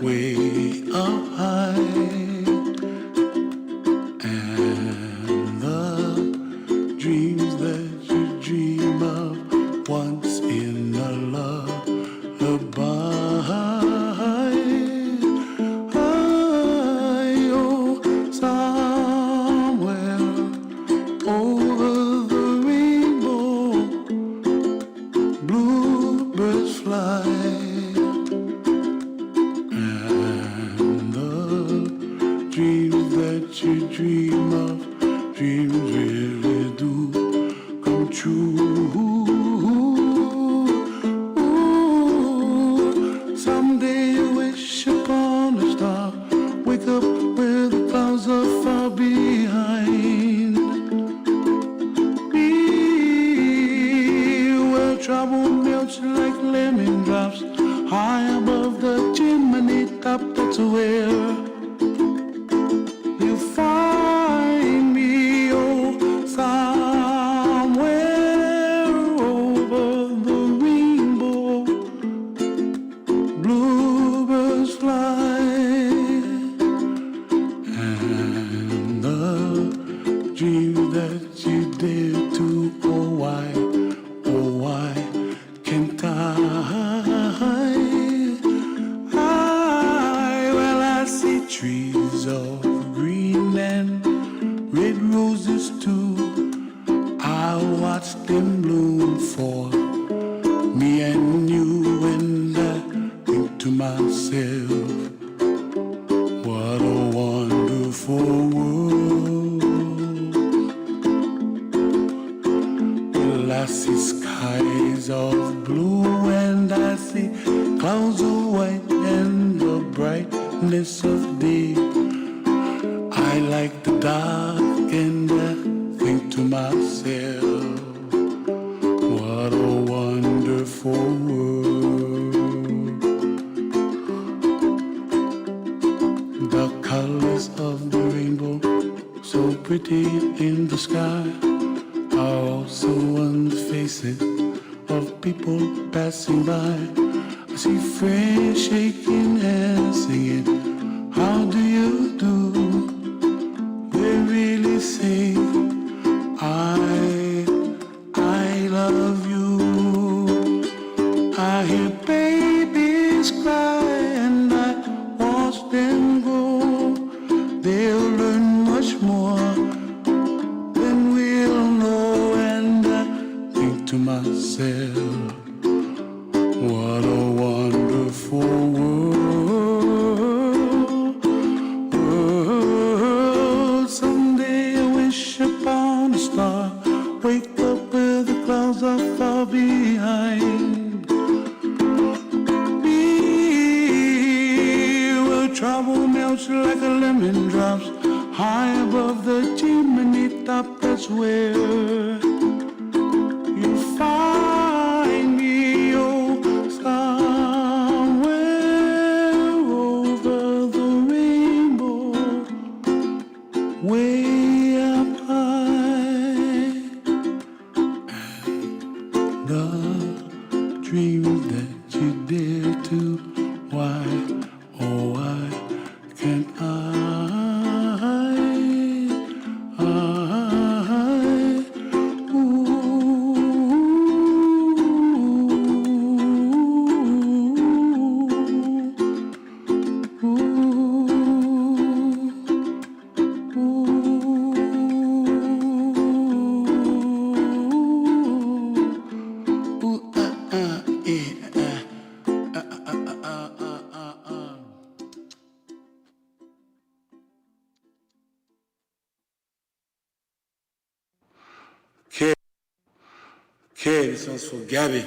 way up high, and the dreams that you dream of once in a lullaby. Oh, somewhere over the rainbow, bluebirds fly. Dreams that you dream of, dreams really do come true. Someday you wish upon a star, wake up where the clouds are far behind. Be where trouble melts like lemon drops, high above the chimney top, that's where find me, oh, somewhere over the rainbow, bluebirds fly, and the dreams that you dare to, oh why can't I see trees of green and red roses too. I watch them bloom for me and you, and I think to myself, what a wonderful world. Well, I see skies of blue and I see clouds of white and the brightness of day. I like the dark and I think to myself, what a wonderful world. The colors of the rainbow, so pretty in the sky, are also on the faces of people passing by. I see friends shaking hands singing, how do you do? They really say, I love you. I hear babies cry and I watch them grow. They'll learn much more than we'll know, and I think to myself, what a wonderful world. Someday I wish upon a star, wake up where the clouds are far behind. Be where trouble melts like a lemon drops, high above the chimney top, that's where you find me, oh, somewhere over the rainbow, way up high, and the dreams that you dare to, why, oh why can't Okay, this one's for Gabby.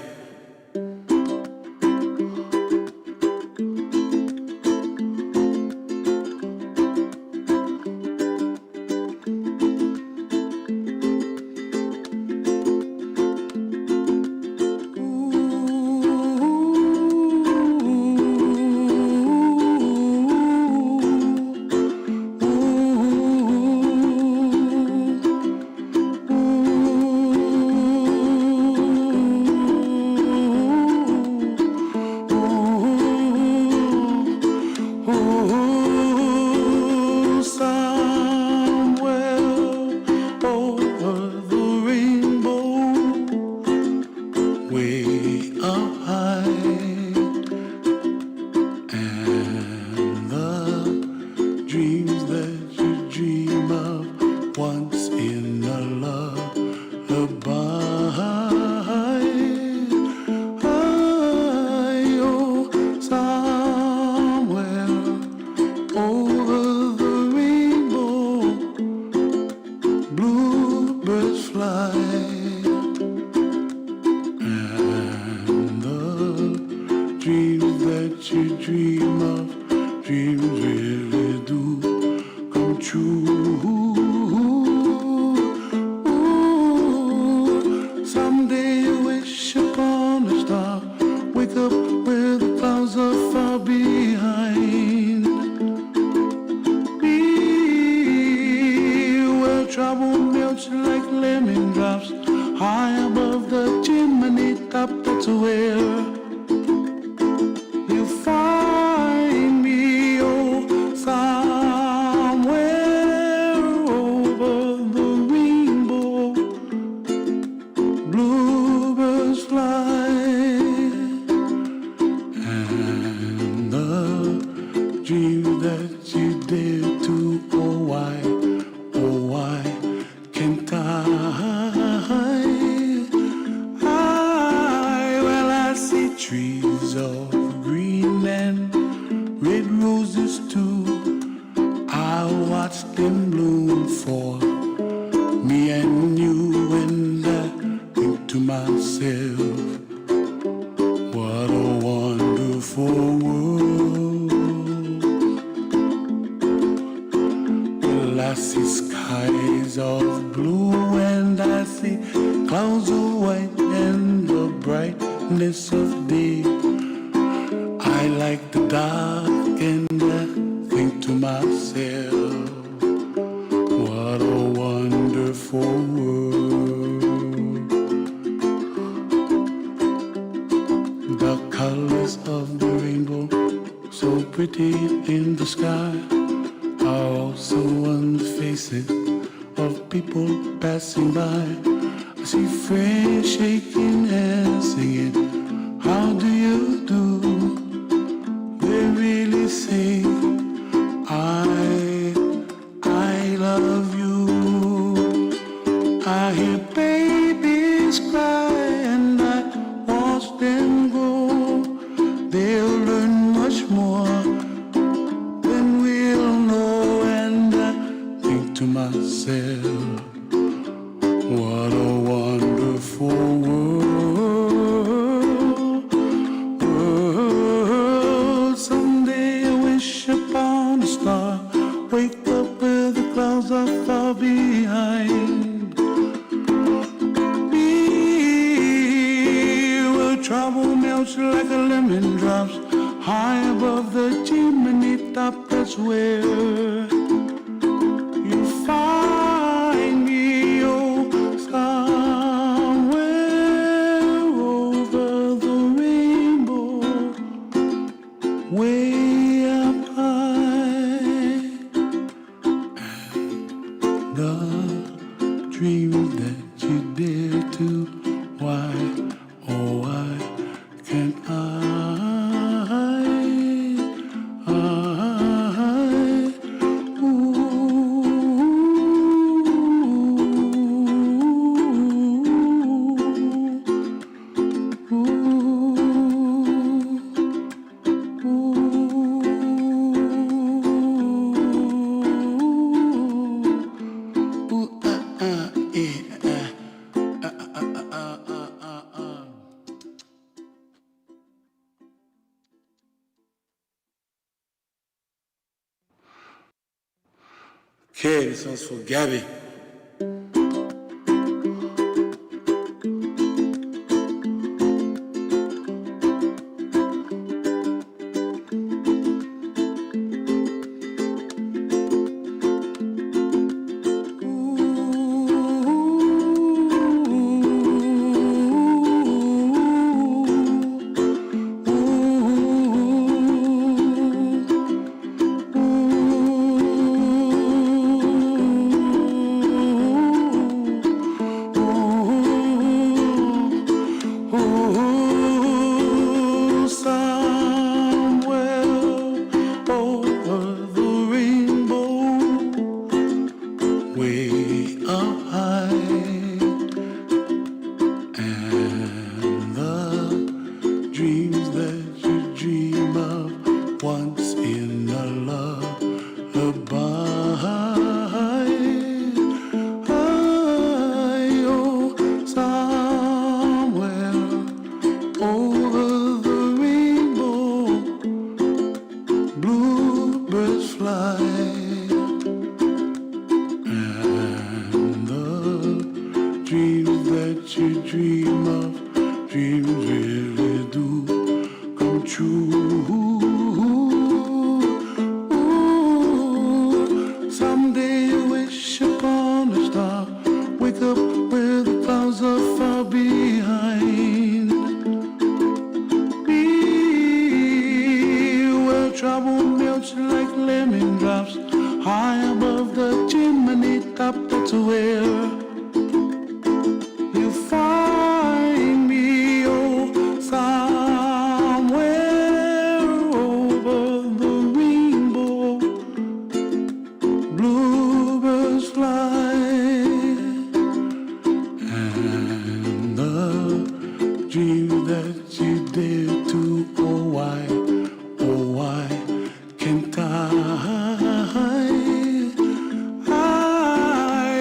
dream of dreams really do come true. Someday you wish upon a star, wake up where the clouds are far behind me, where trouble melts like lemon drops high above the chimney top. That's where you find me, oh, somewhere over the rainbow. Bluebirds fly, and the dream that you dare to, oh why can't I? Well, I see trees of green and red roses too. I watch them bloom for me and you, and I think to myself, what a wonderful world. Well, I see skies of blue and I see clouds of white and the brightness of day. I like the dark and I think to myself, what a wonderful world. The colors of the rainbow, so pretty in the sky, are also on the faces of people passing by. I see friends shaking hands singing, how do you do? They really say, I love you. I hear babies cry and I watch them grow. They'll learn much more than we'll know, and I think to myself, what a wonderful world. Someday I wish upon a star, wake up where the clouds are far behind me, where trouble melts like a lemon drops high above the chimney top. That's where you find me, oh, somewhere over the rainbow, way up high. And the dream that you dare to, why, oh why can't I? Okay, this one's for Gabby. bluebirds fly, and the dreams that you dream of, dreams really do come true. Someday you wish upon a star, wake up where the clouds are far behind. Trouble melts like lemon drops high above the chimney top. That's where you find me, oh, somewhere over the rainbow. Bluebirds fly, and the dream that you dare to, oh why can't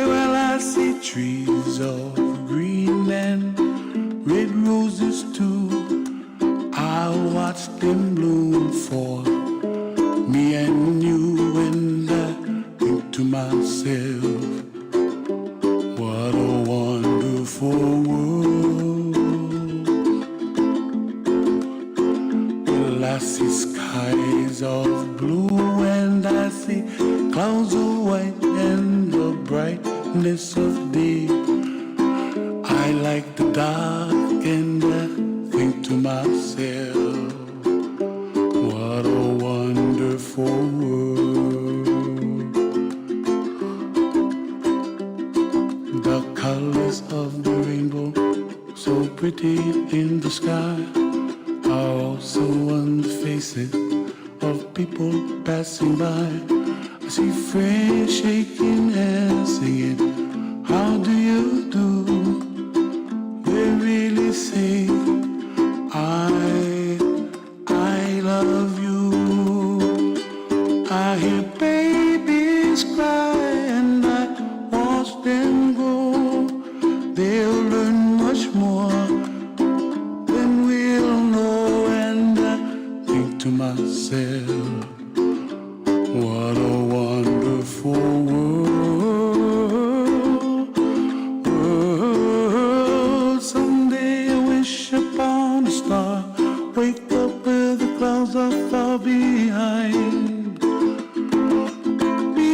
well, I see trees of green and red roses too. I watch them bloom for me and you, and I think to myself, what a wonderful world. Well, I see skies of blue and I see clouds of white and the brightness of day. I like the dark and I think to myself, what a wonderful world. The colors of the rainbow, so pretty in the sky, are also on the faces of people passing by. I see friends shaking hands singing, how do you do? They really say, I love you. I hear babies cry and I watch them grow. They'll learn much more than we'll know, and I think to myself, what a wonderful world. Someday I wish upon a star, wake up where the clouds are far behind. Me,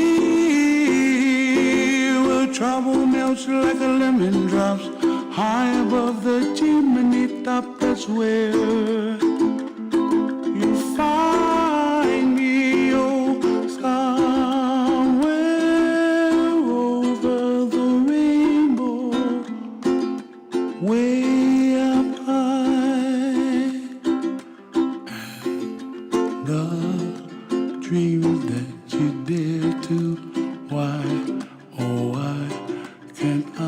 where trouble melts like a lemon drops high above the chimney top. That's where you find me, oh, somewhere over the rainbow, way up high. And the dreams that you dare to, why, oh why can't I?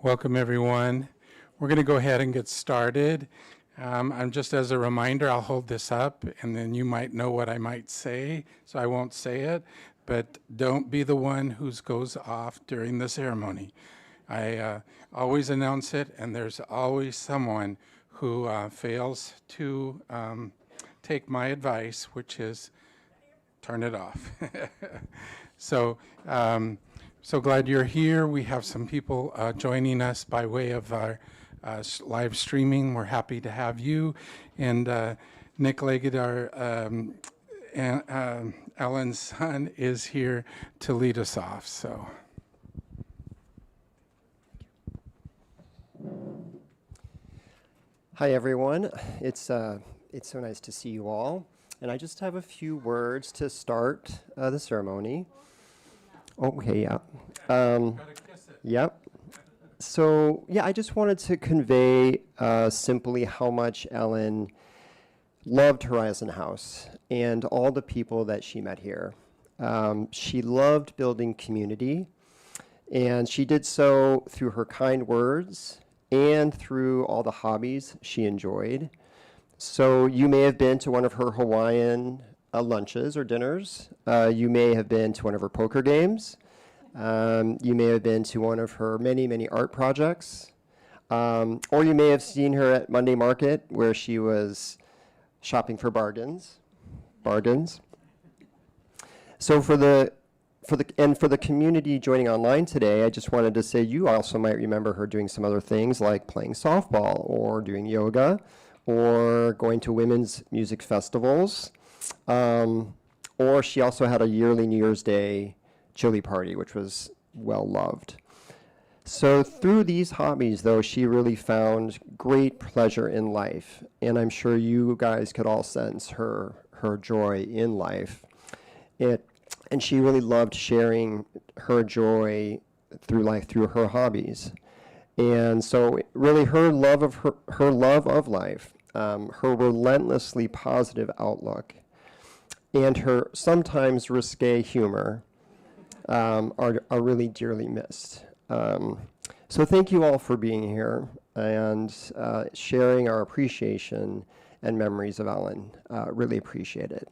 Welcome, everyone. We're going to go ahead and get started. I'm just as a reminder, I'll hold this up, and then you might know what I might say, so I won't say it. But don't be the one who goes off during the ceremony. I always announce it, and there's always someone who fails to take my advice, which is turn it off. So glad you're here. We have some people joining us by way of our live streaming. We're happy to have you. And Nick Leggett, our Ellen's son, is here to lead us off. So. Hi, everyone. It's so nice to see you all. And I just have a few words to start the ceremony. Okay, yeah. Yep. So, yeah, I just wanted to convey simply how much Ellen loved Horizon House and all the people that she met here. She loved building community, and she did so through her kind words and through all the hobbies she enjoyed. So you may have been to one of her Hawaiian lunches or dinners. You may have been to one of her poker games. You may have been to one of her many, many art projects. Or you may have seen her at Monday Market, where she was shopping for bargains. So for the community joining online today, I just wanted to say you also might remember her doing some other things like playing softball or doing yoga or going to women's music festivals. Or she also had a yearly New Year's Day chili party, which was well loved. So through these hobbies, though, she really found great pleasure in life. And I'm sure you guys could all sense her joy in life. And she really loved sharing her joy through life through her hobbies. And so really her love of life, her relentlessly positive outlook, and her sometimes risque humor are really dearly missed. So thank you all for being here and sharing our appreciation and memories of Ellen. Really appreciate it.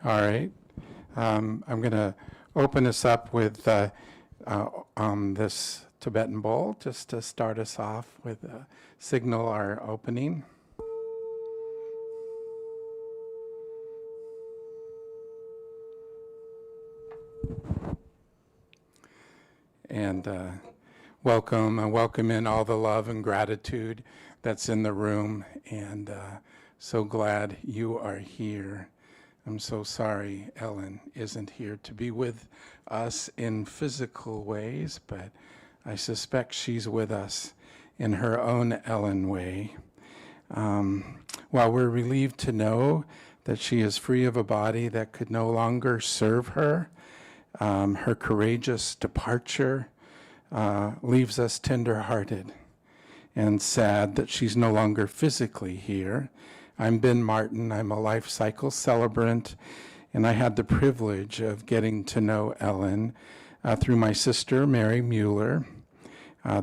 All right. I'm going to open us up with this Tibetan bowl, just to start us off with signal our opening. And welcome in all the love and gratitude that's in the room, and so glad you are here. I'm so sorry Ellen isn't here to be with us in physical ways, but I suspect she's with us in her own Ellen way. While we're relieved to know that she is free of a body that could no longer serve her, her courageous departure leaves us tender-hearted and sad that she's no longer physically here. I'm Ben Martin. I'm a life cycle celebrant, and I had the privilege of getting to know Ellen through my sister, Mary Mueller.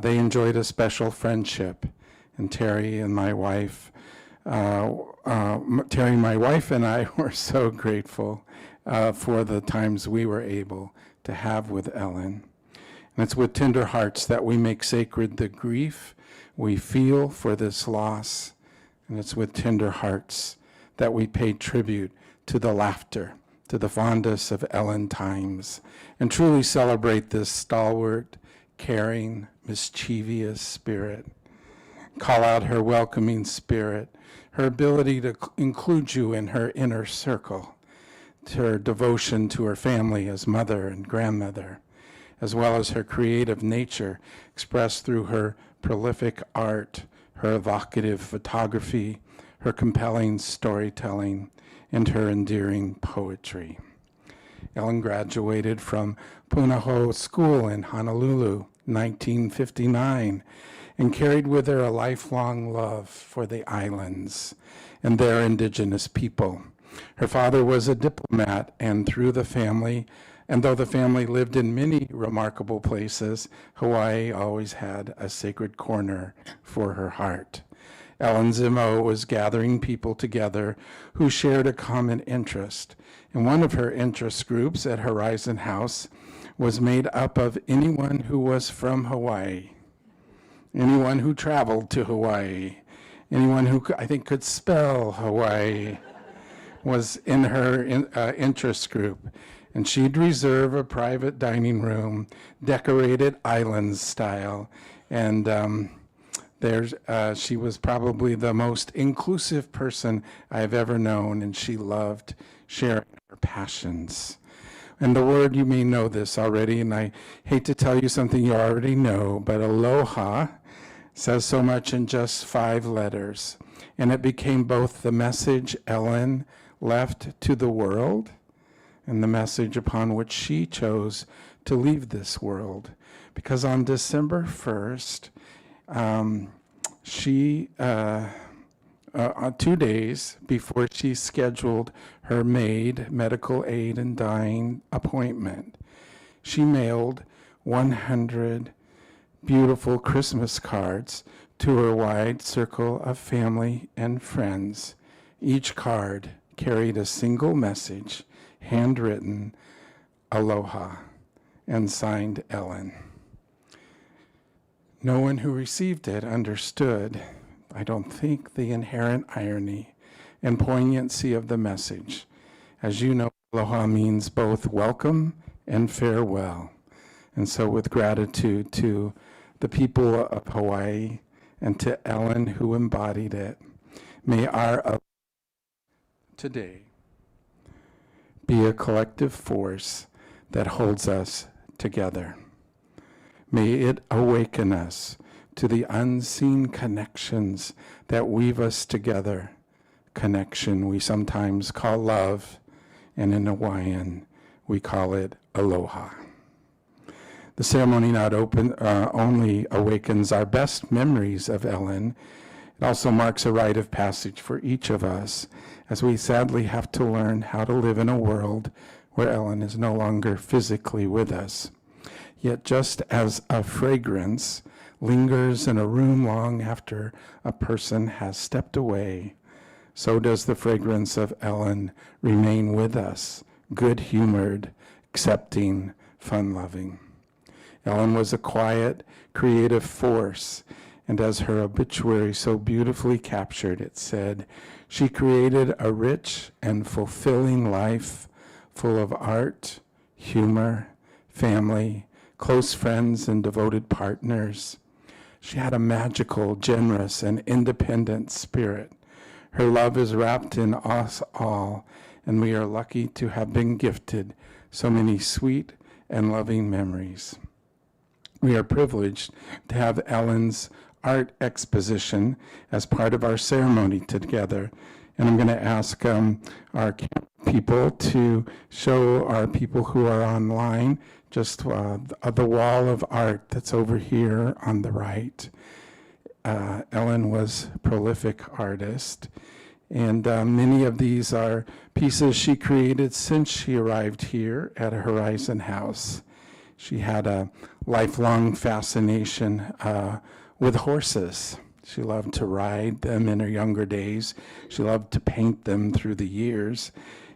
They enjoyed a special friendship, and Terry, my wife, and I were so grateful for the times we were able to have with Ellen. And it's with tender hearts that we make sacred the grief we feel for this loss. And it's with tender hearts that we pay tribute to the laughter, to the fondness of Ellen times, and truly celebrate this stalwart, caring, mischievous spirit. Call out her welcoming spirit, her ability to include you in her inner circle, to her devotion to her family as mother and grandmother, as well as her creative nature expressed through her prolific art, her evocative photography, her compelling storytelling, and her endearing poetry. Ellen graduated from Punahou School in Honolulu, 1959, and carried with her a lifelong love for the islands and their indigenous people. Her father was a diplomat, and though the family lived in many remarkable places, Hawaii always had a sacred corner for her heart. Ellen's MO was gathering people together who shared a common interest. And one of her interest groups at Horizon House was made up of anyone who was from Hawaii, anyone who traveled to Hawaii, anyone who I think could spell Hawaii was in her interest group. And she'd reserve a private dining room, decorated island style. And she was probably the most inclusive person I've ever known, and she loved sharing her passions. And the word, you may know this already, and I hate to tell you something you already know, but aloha says so much in just 5 letters. And it became both the message Ellen left to the world and the message upon which she chose to leave this world. Because on December 1st, she 2 days before she scheduled her medical aid and dying appointment, she mailed 100 beautiful Christmas cards to her wide circle of family and friends. Each card carried a single message, handwritten, aloha, and signed Ellen. No one who received it understood, I don't think, the inherent irony and poignancy of the message. As you know, aloha means both welcome and farewell. And so with gratitude to the people of Hawaii and to Ellen who embodied it, may our today be a collective force that holds us together. May it awaken us to the unseen connections that weave us together. Connection we sometimes call love, and in Hawaiian we call it aloha. The ceremony not only awakens our best memories of Ellen, it also marks a rite of passage for each of us as we sadly have to learn how to live in a world where Ellen is no longer physically with us. Yet just as a fragrance lingers in a room long after a person has stepped away, so does the fragrance of Ellen remain with us, good-humored, accepting, fun-loving. Ellen was a quiet, creative force, and as her obituary so beautifully captured, it said, she created a rich and fulfilling life full of art, humor, family, close friends, and devoted partners. She had a magical, generous, and independent spirit. Her love is wrapped in us all, and we are lucky to have been gifted so many sweet and loving memories. We are privileged to have Ellen's art exposition as part of our ceremony together. And I'm going to ask our people to show our people who are online just the wall of art that's over here on the right. Ellen was a prolific artist, and many of these are pieces she created since she arrived here at Horizon House. She had a lifelong fascination with horses. She loved to ride them in her younger days. She loved to paint them through the years.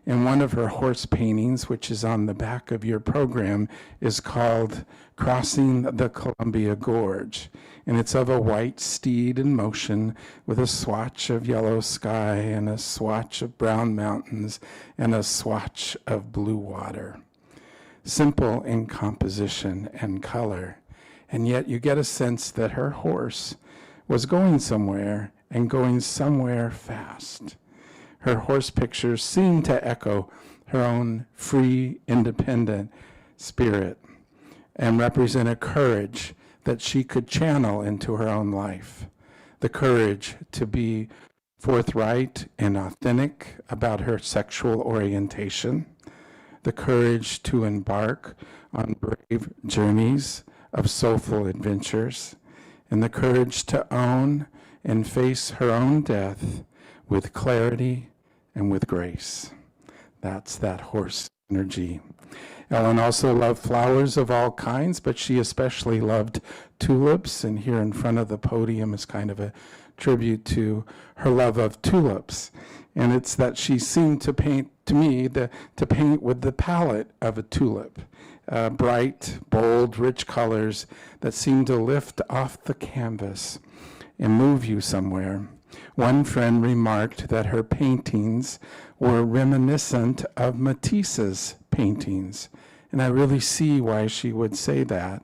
And one of her horse paintings, which is on the back of your program, is called Crossing the Columbia Gorge. And it's of a white steed in motion with a swatch of yellow sky and a swatch of brown mountains and a swatch of blue water. Simple in composition and color. And yet you get a sense that her horse was going somewhere and going somewhere fast. Her horse pictures seem to echo her own free, independent spirit and represent a courage that she could channel into her own life. The courage to be forthright and authentic about her sexual orientation, the courage to embark on brave journeys of soulful adventures, and the courage to own and face her own death with clarity and with grace. That's that horse energy. Ellen also loved flowers of all kinds, but she especially loved tulips, and here in front of the podium is kind of a tribute to her love of tulips. And it's that she seemed to paint, to me, to paint with the palette of a tulip. Bright, bold, rich colors that seem to lift off the canvas and move you somewhere. One friend remarked that her paintings were reminiscent of Matisse's paintings, and I really see why she would say that.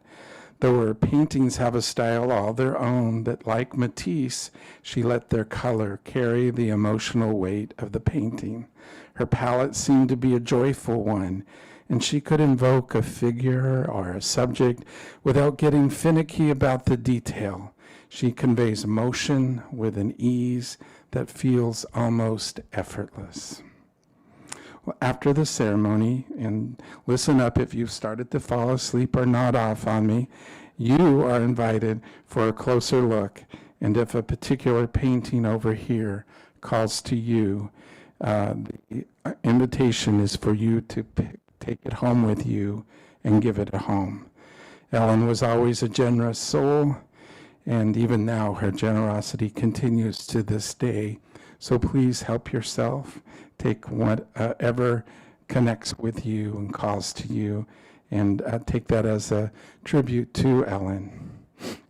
Though her paintings have a style all their own, that like Matisse, she let their color carry the emotional weight of the painting. Her palette seemed to be a joyful one, and she could invoke a figure or a subject without getting finicky about the detail. She conveys emotion with an ease that feels almost effortless. Well, after the ceremony, and listen up if you've started to fall asleep or nod off on me, you are invited for a closer look. And if a particular painting over here calls to you, the invitation is for you to take it home with you and give it a home. Ellen was always a generous soul, and even now her generosity continues to this day. So please help yourself. Take whatever connects with you and calls to you, and take that as a tribute to Ellen.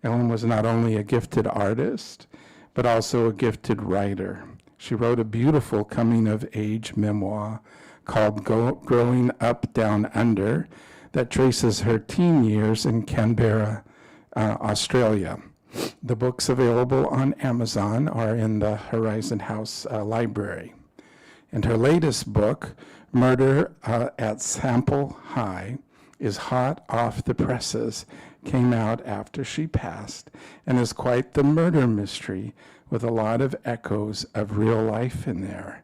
Ellen was not only a gifted artist, but also a gifted writer. She wrote a beautiful coming-of-age memoir called Growing Up Down Under that traces her teen years in Canberra, Australia. The books available on Amazon are in the Horizon House library. And her latest book, Murder at Sample High, is hot off the presses, came out after she passed, and is quite the murder mystery with a lot of echoes of real life in there.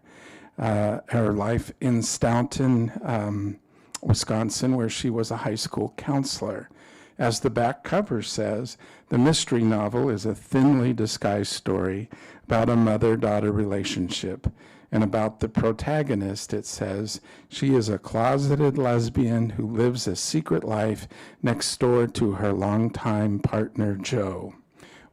Her life in Staunton, Wisconsin, where she was a high school counselor. As the back cover says, the mystery novel is a thinly disguised story about a mother-daughter relationship. And about the protagonist, it says, she is a closeted lesbian who lives a secret life next door to her longtime partner, Joe.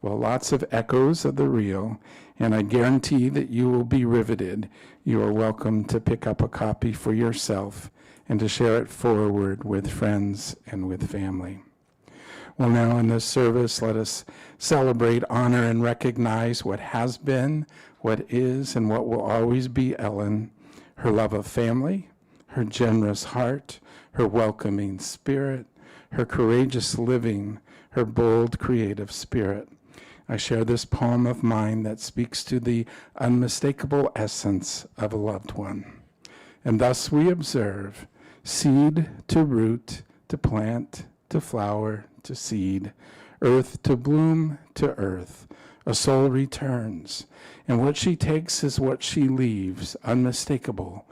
Well, lots of echoes of the real, and I guarantee that you will be riveted. You are welcome to pick up a copy for yourself and to share it forward with friends and with family. Well, now in this service, let us celebrate, honor, and recognize what has been, what is, and what will always be Ellen, her love of family, her generous heart, her welcoming spirit, her courageous living, her bold creative spirit. I share this poem of mine that speaks to the unmistakable essence of a loved one. And thus we observe seed to root, to plant, to flower, to seed, earth to bloom, to earth. A soul returns, and what she takes is what she leaves, unmistakable,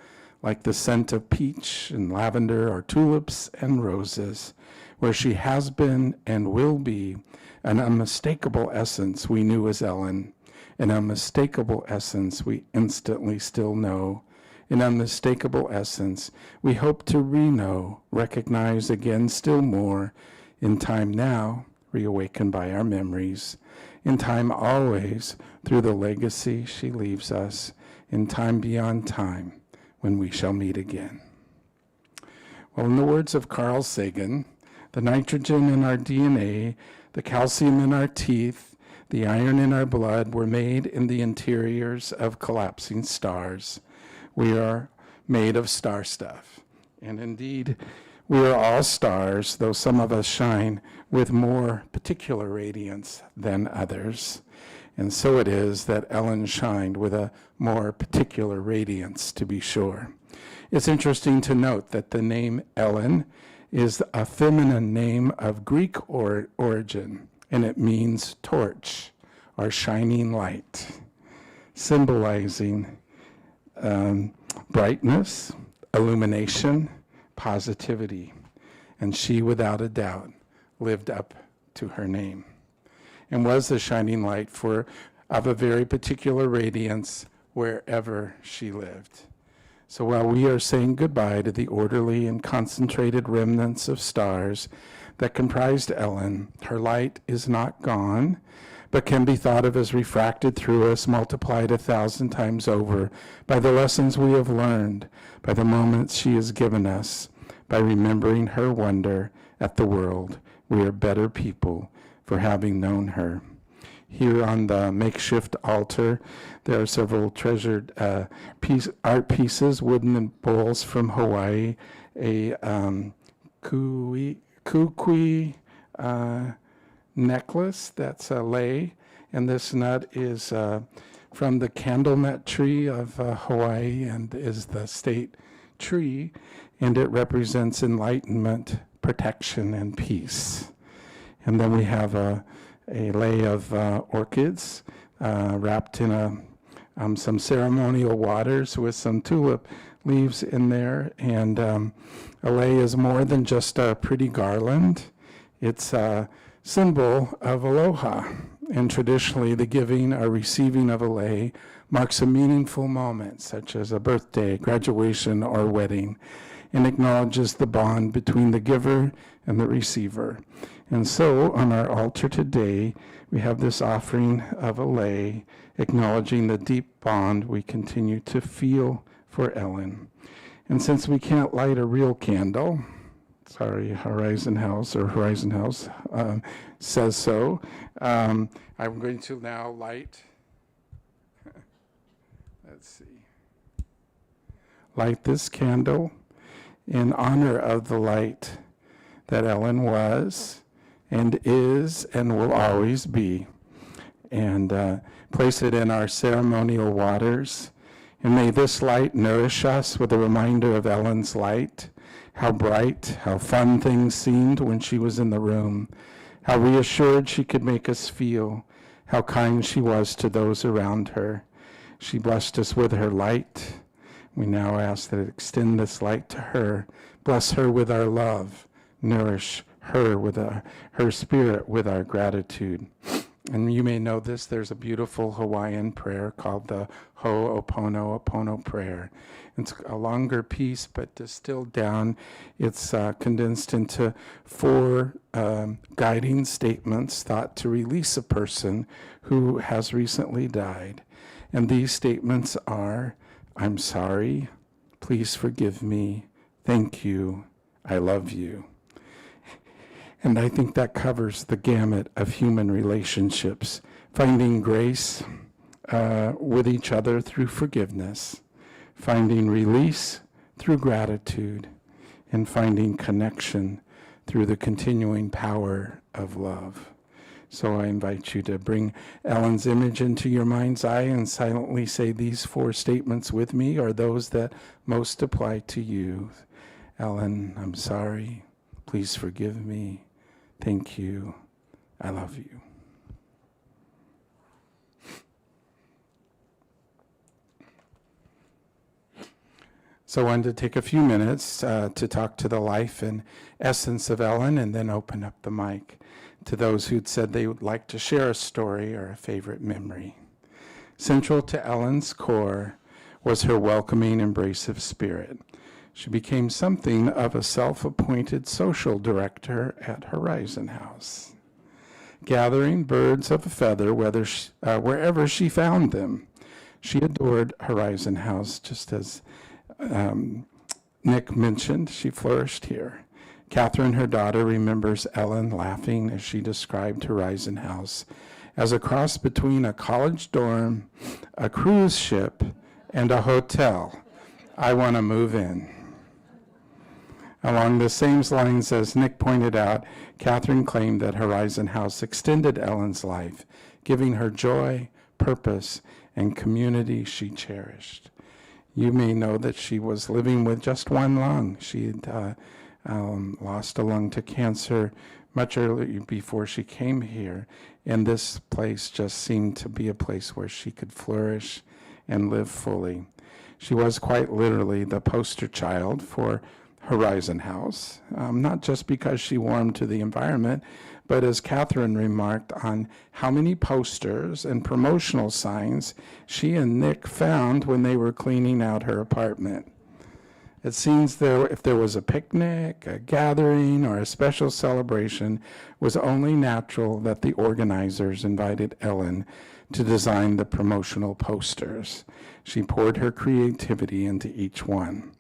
like the scent of peach and lavender or tulips and roses. Where she has been and will be, an unmistakable essence we knew as Ellen, an unmistakable essence we instantly still know, an unmistakable essence we hope to re-know, recognize again still more, in time now, reawakened by our memories, in time always, through the legacy she leaves us, in time beyond time, when we shall meet again. Well, in the words of Carl Sagan, the nitrogen in our DNA, the calcium in our teeth, the iron in our blood were made in the interiors of collapsing stars. We are made of star stuff. And indeed, we are all stars, though some of us shine with more particular radiance than others. And so it is that Ellen shined with a more particular radiance, to be sure. It's interesting to note that the name Ellen is a feminine name of Greek origin, and it means torch or shining light, symbolizing brightness, illumination, positivity. And she, without a doubt, lived up to her name and was the shining light of a very particular radiance wherever she lived. So while we are saying goodbye to the orderly and concentrated remnants of stars that comprised Ellen, her light is not gone, but can be thought of as refracted through us, multiplied 1,000 times over by the lessons we have learned, by the moments she has given us, by remembering her wonder at the world. We are better people for having known her. Here on the makeshift altar, there are several treasured art pieces, wooden bowls from Hawaii, a kukui necklace that's a lei, and this nut is from the candle nut tree of Hawaii and is the state tree, and it represents enlightenment, protection, and peace. And then we have a lei of orchids wrapped in some ceremonial waters with some tulip leaves in there. And a lei is more than just a pretty garland. It's a symbol of aloha. And traditionally, the giving or receiving of a lei marks a meaningful moment, such as a birthday, graduation, or wedding, and acknowledges the bond between the giver and the receiver. And so on our altar today, we have this offering of a lei, acknowledging the deep bond we continue to feel for Ellen. And since we can't light a real candle, sorry, Horizon House says so, I'm going to now light, light this candle in honor of the light that Ellen was and is and will always be, and place it in our ceremonial waters. And may this light nourish us with a reminder of Ellen's light, how bright, how fun things seemed when she was in the room, how reassured she could make us feel, how kind she was to those around her. She blessed us with her light. We now ask that it extend this light to her. Bless her with our love. Nourish her with her spirit with our gratitude. And you may know this, there's a beautiful Hawaiian prayer called the Ho'oponopono prayer. It's a longer piece, but distilled down, it's condensed into 4 guiding statements thought to release a person who has recently died. And these statements are, I'm sorry, please forgive me, thank you, I love you. And I think that covers the gamut of human relationships, finding grace with each other through forgiveness, finding release through gratitude, and finding connection through the continuing power of love. So I invite you to bring Ellen's image into your mind's eye and silently say these 4 statements with me, or those that most apply to you. Ellen, I'm sorry. Please forgive me. Thank you. I love you. So I wanted to take a few minutes to talk to the life and essence of Ellen, and then open up the mic to those who'd said they would like to share a story or a favorite memory. Central to Ellen's core was her welcoming, embracive spirit. She became something of a self-appointed social director at Horizon House, gathering birds of a feather wherever she found them. She adored Horizon House, just as Nick mentioned. She flourished here. Katherine, her daughter, remembers Ellen laughing as she described Horizon House as a cross between a college dorm, a cruise ship, and a hotel. I want to move in. Along the same lines as Nick pointed out, Katherine claimed that Horizon House extended Ellen's life, giving her joy, purpose, and community she cherished. You may know that she was living with just one lung. She had lost a lung to cancer much earlier before she came here, and this place just seemed to be a place where she could flourish and live fully. She was quite literally the poster child for Horizon House, not just because she warmed to the environment, but as Katherine remarked on how many posters and promotional signs she and Nick found when they were cleaning out her apartment. It seems if there was a picnic, a gathering, or a special celebration, it was only natural that the organizers invited Ellen to design the promotional posters. She poured her creativity into each one.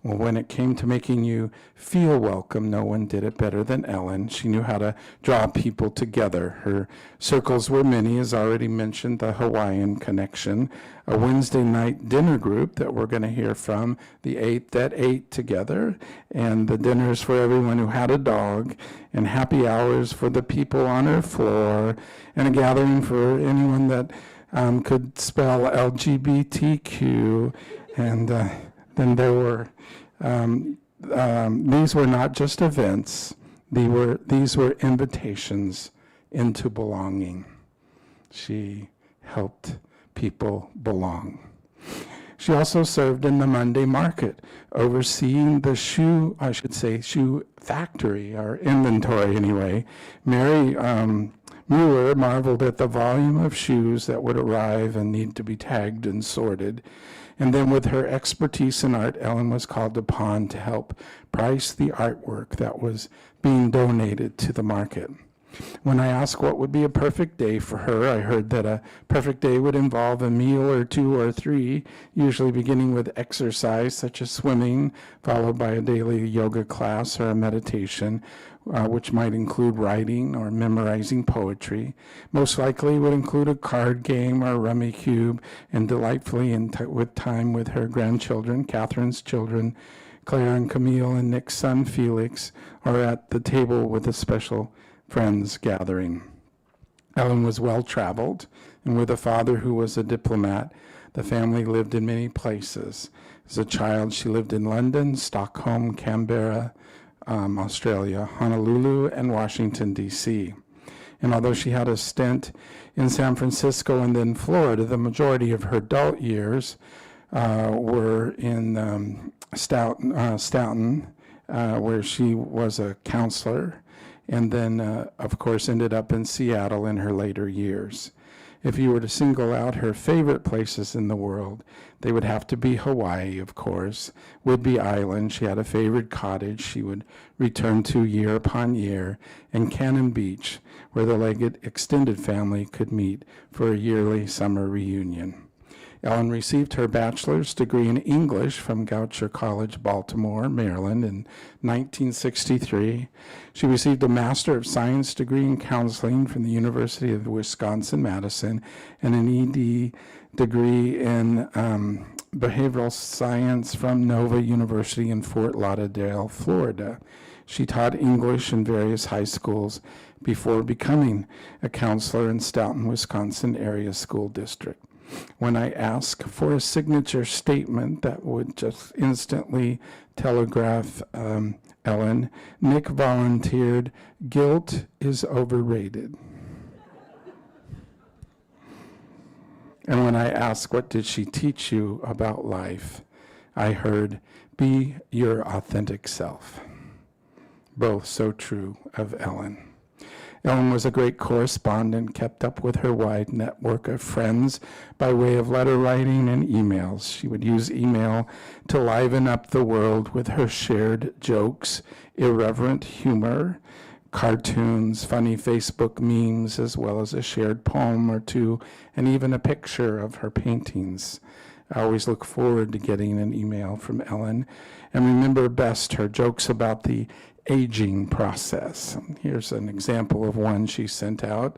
Well, when it came to making you feel welcome, no one did it better than Ellen. She knew how to draw people together. Her circles were many, as already mentioned, the Hawaiian Connection, a Wednesday night dinner group that we're going to hear from, the 8 that ate together, and the dinners for everyone who had a dog, and happy hours for the people on her floor, and a gathering for anyone that could spell LGBTQ, and then there were, these were not just events, these were invitations into belonging. She helped people belong. She also served in the Monday market, overseeing the shoe factory, or inventory anyway. Mary Mueller marveled at the volume of shoes that would arrive and need to be tagged and sorted. And then with her expertise in art, Ellen was called upon to help price the artwork that was being donated to the market. When I asked what would be a perfect day for her, I heard that a perfect day would involve a meal or 2 or 3, usually beginning with exercise such as swimming, followed by a daily yoga class or a meditation, which might include writing or memorizing poetry. Most likely would include a card game or a rummy cube, and delightfully with time with her grandchildren, Katherine's children, Claire and Camille and Nick's son Felix, or at the table with a special friends gathering. Ellen was well-traveled, and with a father who was a diplomat, the family lived in many places. As a child, she lived in London, Stockholm, Canberra, Australia, Honolulu, and Washington, D.C. And although she had a stint in San Francisco and then Florida, the majority of her adult years were in Stoughton, where she was a counselor, and then, of course, ended up in Seattle in her later years. If you were to single out her favorite places in the world, they would have to be Hawaii, of course, Whidbey Island. She had a favorite cottage she would return to year upon year, and Cannon Beach, where the Leggett extended family could meet for a yearly summer reunion. Ellen received her bachelor's degree in English from Goucher College, Baltimore, Maryland in 1963. She received a Master of Science degree in counseling from the University of Wisconsin-Madison and an ED degree in behavioral science from Nova University in Fort Lauderdale, Florida. She taught English in various high schools before becoming a counselor in Stoughton, Wisconsin area school district. When I asked for a signature statement that would just instantly telegraph Ellen, Nick volunteered, "Guilt is overrated." And when I asked, what did she teach you about life, I heard, "Be your authentic self." Both so true of Ellen. Ellen was a great correspondent, kept up with her wide network of friends by way of letter writing and emails. She would use email to liven up the world with her shared jokes, irreverent humor, cartoons, funny Facebook memes, as well as a shared poem or two, and even a picture of her paintings. I always look forward to getting an email from Ellen, and remember best her jokes about the aging process. Here's an example of one she sent out.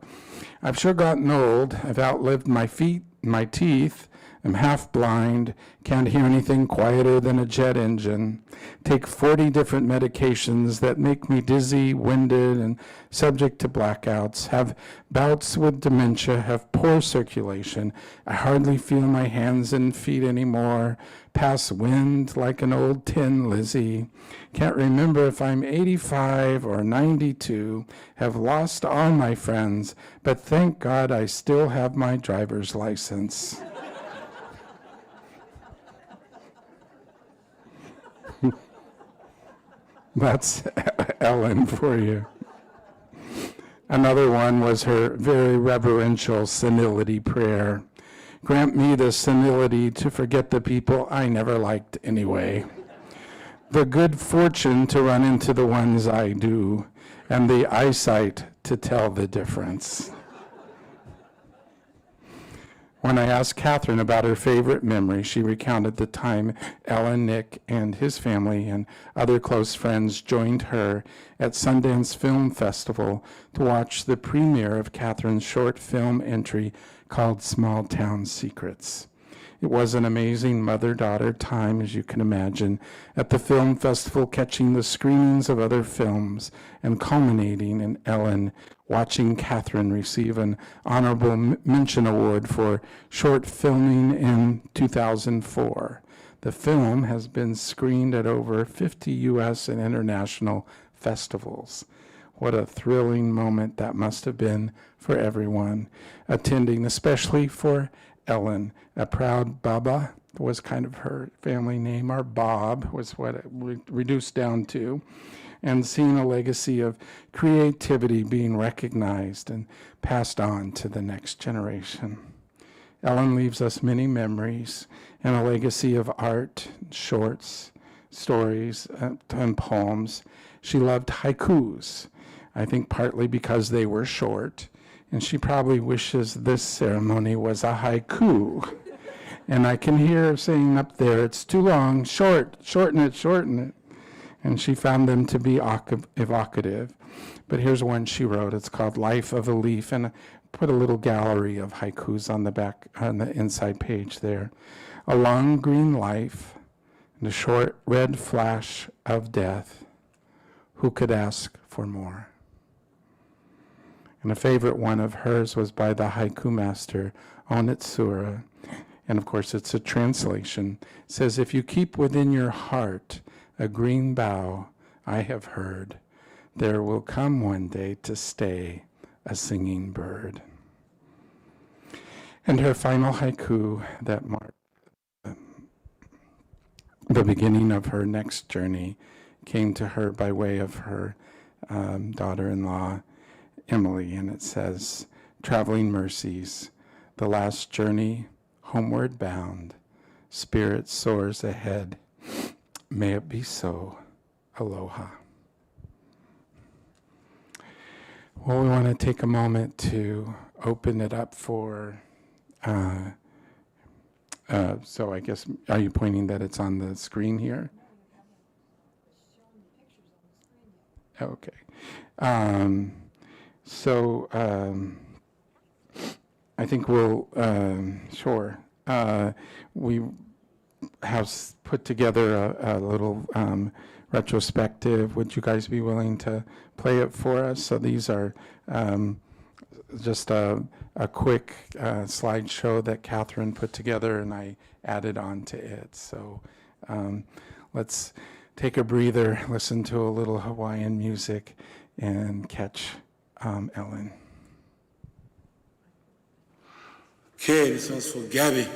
"I've sure gotten old. I've outlived my feet, my teeth. I'm half blind. Can't hear anything quieter than a jet engine. Take 40 different medications that make me dizzy, winded, and subject to blackouts. Have bouts with dementia. Have poor circulation. I hardly feel my hands and feet anymore. Pass wind like an old tin Lizzie. Can't remember if I'm 85 or 92. Have lost all my friends, but thank God I still have my driver's license." That's Ellen for you. Another one was her very reverential senility prayer. Grant me the senility to forget the people I never liked anyway. The good fortune to run into the ones I do, and the eyesight to tell the difference. When I asked Katherine about her favorite memory, she recounted the time Ellen, Nick, and his family and other close friends joined her at Sundance Film Festival to watch the premiere of Katherine's short film entry called Small Town Secrets. It was an amazing mother-daughter time, as you can imagine, at the film festival, catching the screenings of other films and culminating in Ellen watching Katherine receive an honorable mention award for short filming in 2004. The film has been screened at over 50 U.S. and international festivals. What a thrilling moment that must have been for everyone attending, especially for Ellen. A proud Baba was kind of her family name, or Bob was what it reduced down to, and seeing a legacy of creativity being recognized and passed on to the next generation. Ellen leaves us many memories and a legacy of art, shorts, stories, and poems. She loved haikus, I think partly because they were short, and she probably wishes this ceremony was a haiku. And I can hear her saying up there, it's too long, shorten it. And she found them to be evocative. But here's one she wrote. It's called Life of a Leaf, and I put a little gallery of haikus on the back, on the inside page there. A long green life and a short red flash of death. Who could ask for more? And a favorite one of hers was by the haiku master, Onitsura. And of course, it's a translation. It says, if you keep within your heart a green bough, I have heard, there will come one day to stay a singing bird. And her final haiku that marked the beginning of her next journey came to her by way of her daughter-in-law, Emily, and it says, traveling mercies, the last journey, homeward bound, spirit soars ahead. May it be so. Aloha. Well, we want to take a moment to open it up for, so I guess, are you pointing that it's on the screen here? Okay. I think we'll, sure. We have put together a little retrospective. Would you guys be willing to play it for us? So these are just a quick slideshow that Katherine put together, and I added on to it. So let's take a breather, listen to a little Hawaiian music, and catch Ellen. Okay, this one's for Gabby.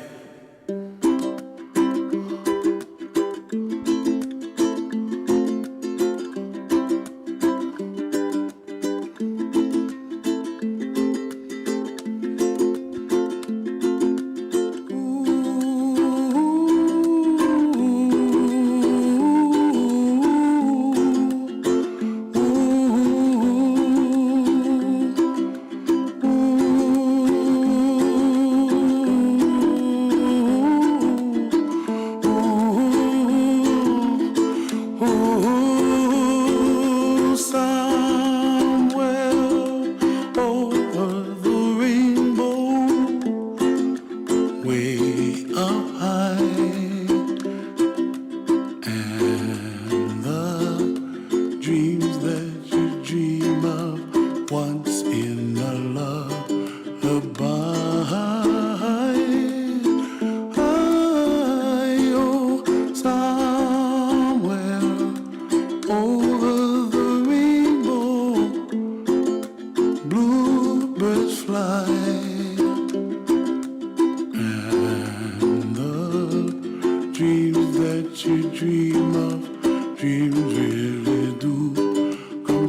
Dreams that you dream of, dreams really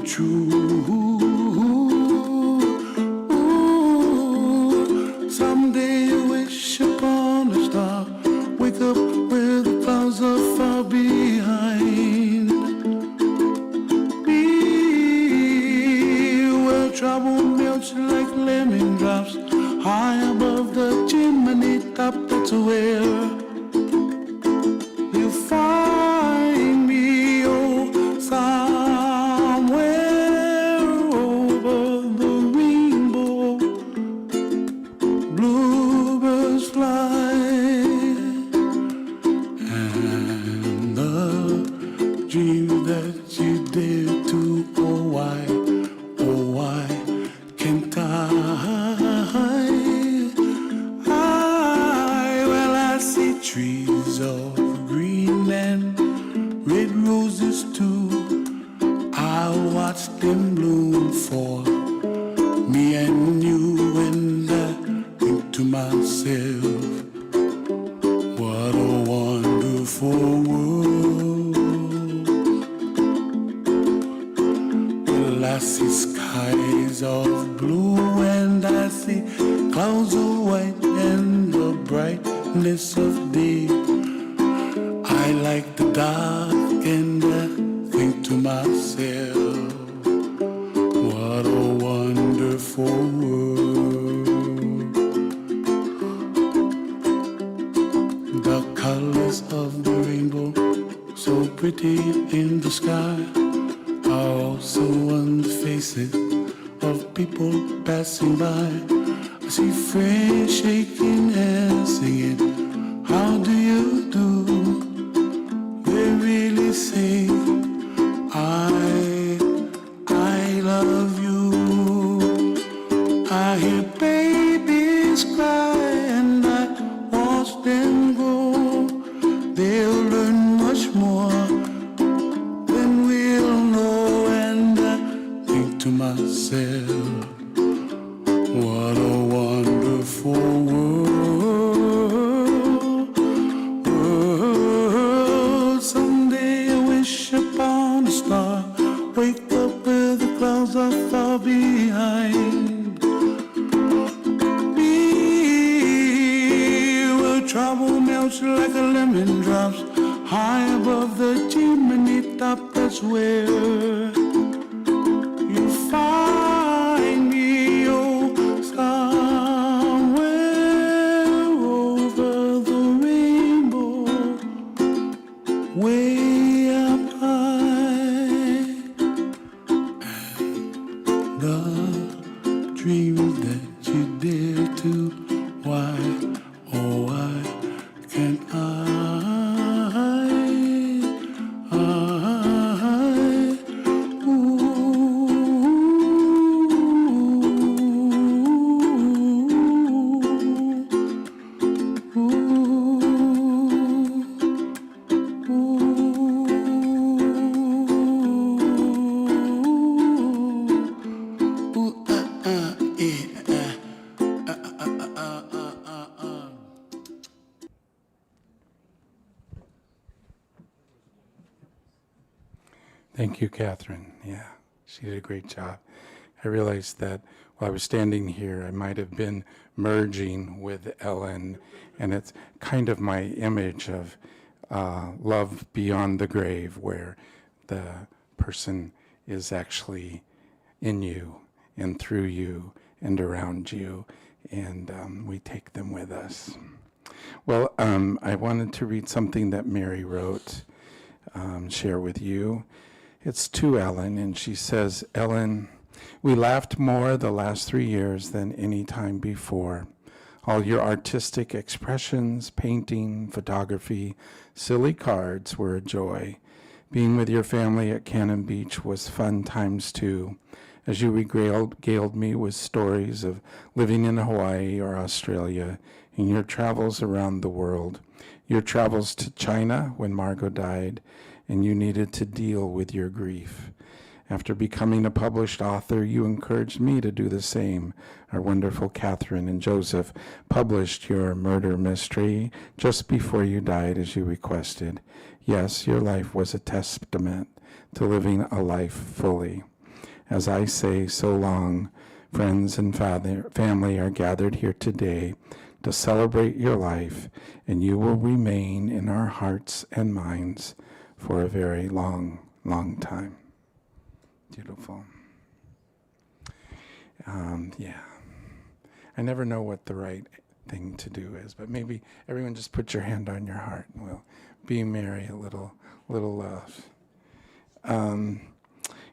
come true. Someday you wish upon a star, wake up where the clouds are far behind me, where trouble melts like lemon drops high above the chimney top. That's where you find me, oh, somewhere over the rainbow. Bluebirds fly, and the dream that you dare to, oh why can't I? Well, I see trees of green and red roses too. I watch them bloom for me and you, and I think to myself, what a wonderful world. Well, I see skies of blue and I see clouds of white and the brightness of day. I like the dark and I think to myself, what a wonderful world. The colors of the rainbow, so pretty in the sky, are also on the faces of people passing by. I see friends shaking hands, singing, how do you do? They really say, I love you. I hear babies cry and I watch them grow. They'll learn much more than we'll know, and I think to myself, what a wonderful world. Someday I wish upon a star, wake up where the clouds are far behind me, where trouble melts like a lemon drops high above the chimney top. That's where you find me, oh, somewhere over the rainbow, way up high. And the dreams that you dare to, why, oh, why can't I? Thank you, Katherine. Yeah, she did a great job. I realized that while I was standing here, I might have been merging with Ellen, and it's kind of my image of love beyond the grave, where the person is actually in you and through you and around you, and we take them with us. Well, I wanted to read something that Mary wrote, share with you. It's to Ellen, and she says, Ellen, we laughed more the last 3 years than any time before. All your artistic expressions, painting, photography, silly cards were a joy. Being with your family at Cannon Beach was fun times too, as you regaled me with stories of living in Hawaii or Australia, in your travels around the world, your travels to China when Margot died, and you needed to deal with your grief. After becoming a published author, you encouraged me to do the same. Our wonderful Katherine and Joseph published your murder mystery just before you died, as you requested. Yes, your life was a testament to living a life fully. as I say so long, friends and family are gathered here today to celebrate your life, and you will remain in our hearts and minds for a very long, long time. Beautiful. Yeah. I never know what the right thing to do is, but maybe everyone just put your hand on your heart and we'll be Mary a little love. And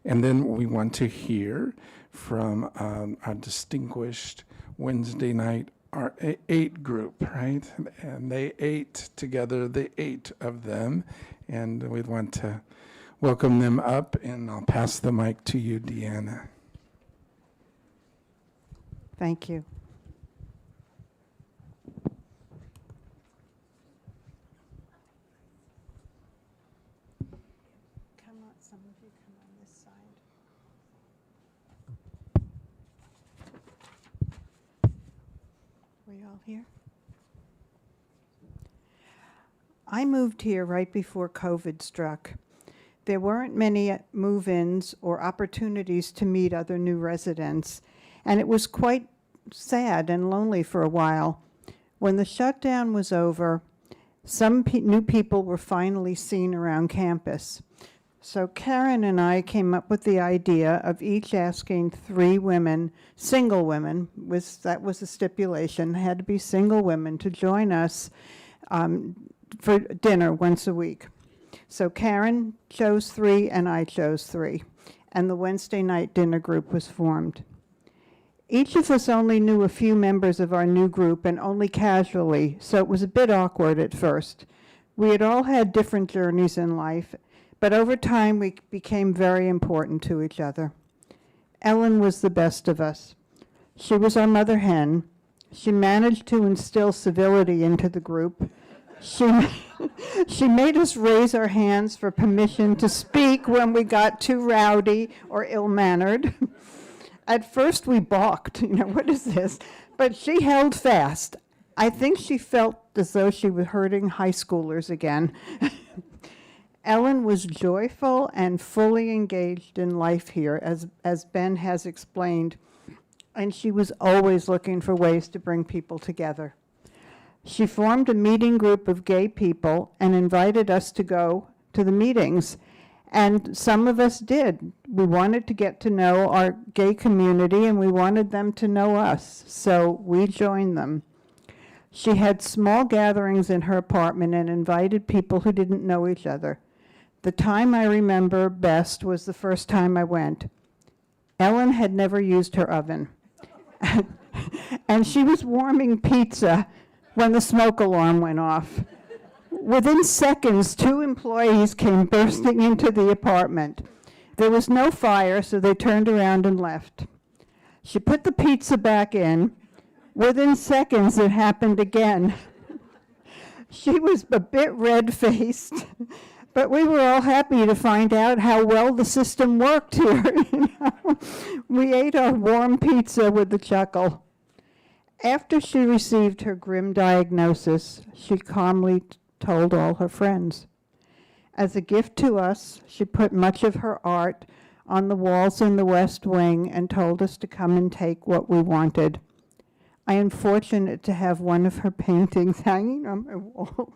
then we want to hear from a distinguished Wednesday night our 8 group, right? And they ate together, the 8 of them, and we'd want to welcome them up, and I'll pass the mic to you, Deanna. Thank you. Come on, some of you come on this side. We all here? I moved here right before COVID struck. There weren't many move-ins or opportunities to meet other new residents, and it was quite sad and lonely for a while. When the shutdown was over, some new people were finally seen around campus. So Karen and I came up with the idea of each asking 3 women, single women, that was a stipulation, had to be single women, to join us for dinner once a week. So Karen chose 3 and I chose 3, and the Wednesday night dinner group was formed. Each of us only knew a few members of our new group, and only casually, so it was a bit awkward at first. We had all had different journeys in life, but over time we became very important to each other. Ellen was the best of us. She was our mother hen. She managed to instill civility into the group. She made us raise our hands for permission to speak when we got too rowdy or ill-mannered. At first we balked, what is this? But she held fast. I think she felt as though she was hurting high schoolers again. Ellen was joyful and fully engaged in life here, as Ben has explained, and she was always looking for ways to bring people together. She formed a meeting group of gay people and invited us to go to the meetings. And some of us did. We wanted to get to know our gay community, and we wanted them to know us, so we joined them. She had small gatherings in her apartment and invited people who didn't know each other. The time I remember best was the first time I went. Ellen had never used her oven, and she was warming pizza when the smoke alarm went off. Within seconds, 2 employees came bursting into the apartment. There was no fire, so they turned around and left. She put the pizza back in. Within seconds, it happened again. She was a bit red-faced, but we were all happy to find out how well the system worked here. We ate our warm pizza with a chuckle. After she received her grim diagnosis, she calmly told all her friends. As a gift to us, she put much of her art on the walls in the West Wing and told us to come and take what we wanted. I am fortunate to have one of her paintings hanging on my wall,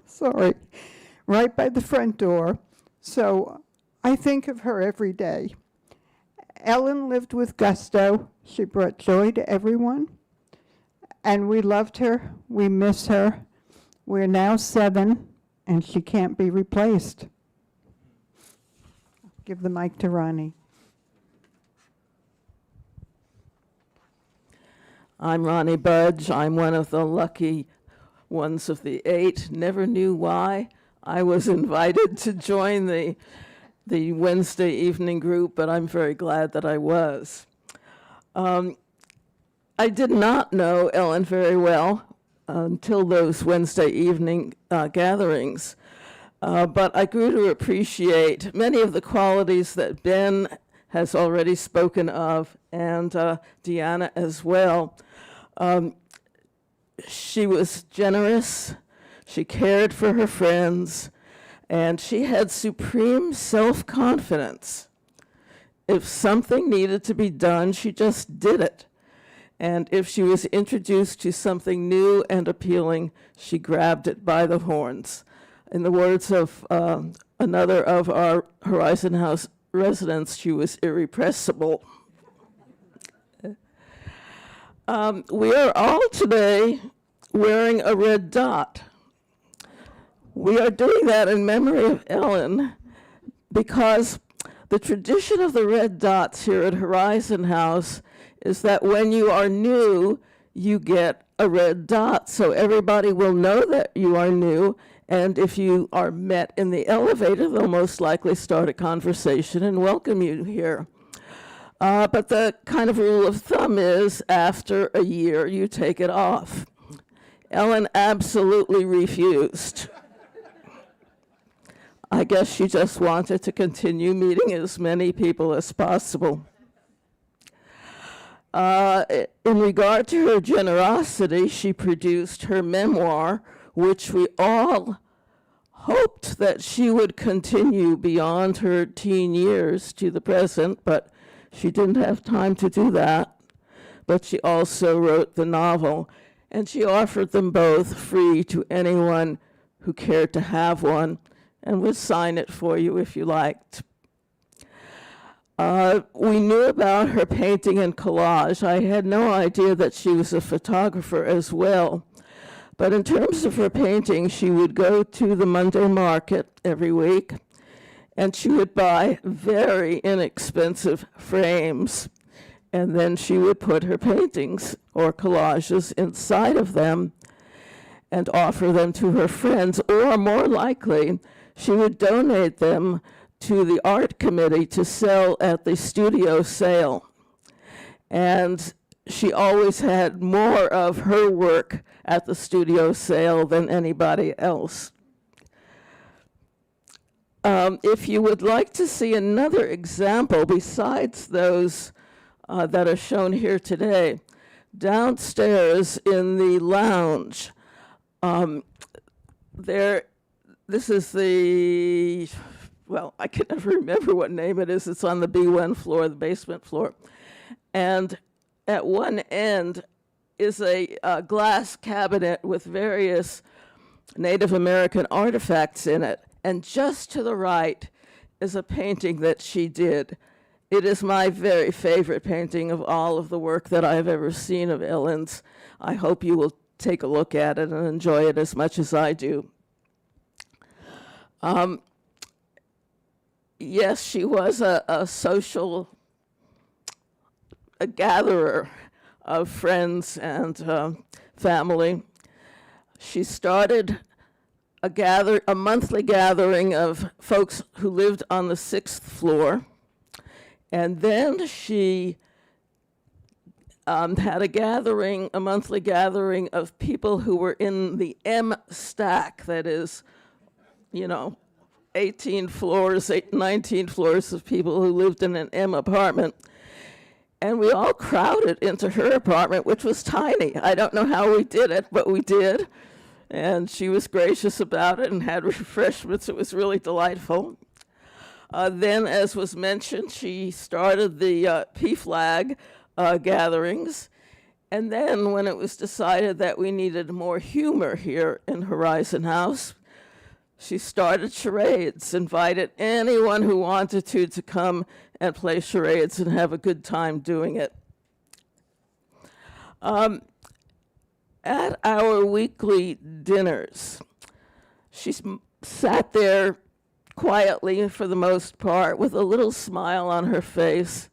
right by the front door, so I think of her every day. Ellen lived with gusto. She brought joy to everyone, and we loved her. We miss her. We're now 7, and she can't be replaced. Give the mic to Ronnie. I'm Ronnie Budge. I'm one of the lucky ones of the 8. Never knew why I was invited to join the Wednesday evening group, but I'm very glad that I was. I did not know Ellen very well until those Wednesday evening gatherings, but I grew to appreciate many of the qualities that Ben has already spoken of, and Deanna as well. She was generous, she cared for her friends, and she had supreme self-confidence. If something needed to be done, she just did it. And if she was introduced to something new and appealing, she grabbed it by the horns. In the words of another of our Horizon House residents, she was irrepressible. We are all today wearing a red dot. We are doing that in memory of Ellen because the tradition of the red dots here at Horizon House is that when you are new, you get a red dot, so everybody will know that you are new, and if you are met in the elevator, they'll most likely start a conversation and welcome you here. But the kind of rule of thumb is after a year, you take it off. Ellen absolutely refused. I guess she just wanted to continue meeting as many people as possible. In regard to her generosity, she produced her memoir, which we all hoped that she would continue beyond her teen years to the present, but she didn't have time to do that. But she also wrote the novel, and she offered them both free to anyone who cared to have one, and would sign it for you if you liked. We knew about her painting and collage. I had no idea that she was a photographer as well. But in terms of her painting, she would go to the Monday market every week, and she would buy very inexpensive frames. And then she would put her paintings or collages inside of them and offer them to her friends, or more likely, she would donate them to the art committee to sell at the studio sale. And she always had more of her work at the studio sale than anybody else. If you would like to see another example besides those that are shown here today, downstairs in the lounge, this is the, well, I can never remember what name it is. It's on the B1 floor, the basement floor. And at one end is a glass cabinet with various Native American artifacts in it. And just to the right is a painting that she did. It is my very favorite painting of all of the work that I've ever seen of Ellen's. I hope you will take a look at it and enjoy it as much as I do. Yes, she was a social gatherer of friends and family. She started a monthly gathering of folks who lived on the 6th floor, and then she had a monthly gathering of people who were in the M stack, that is, 18 floors, 19 floors of people who lived in an M apartment. And we all crowded into her apartment, which was tiny. I don't know how we did it, but we did. And she was gracious about it and had refreshments. It was really delightful. Then, as was mentioned, she started the PFLAG gatherings. And then when it was decided that we needed more humor here in Horizon House, she started charades, invited anyone who wanted to come and play charades and have a good time doing it. At our weekly dinners, she sat there quietly for the most part with a little smile on her face,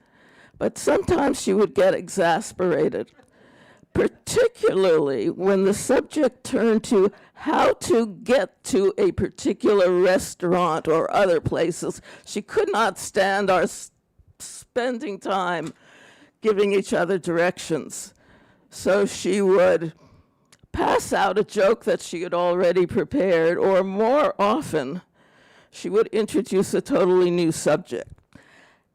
but sometimes she would get exasperated, particularly when the subject turned to how to get to a particular restaurant or other places. She could not stand our spending time giving each other directions. So she would pass out a joke that she had already prepared, or more often, she would introduce a totally new subject.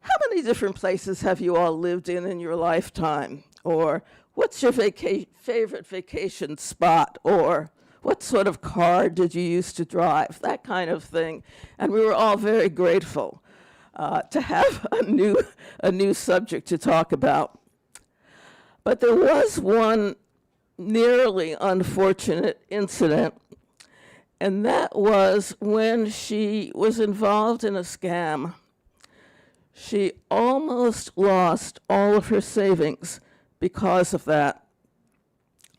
How many different places have you all lived in your lifetime? Or what's your favorite vacation spot? Or what sort of car did you used to drive? That kind of thing. And we were all very grateful. to have a new subject to talk about. But there was one nearly unfortunate incident, and that was when she was involved in a scam. She almost lost all of her savings because of that.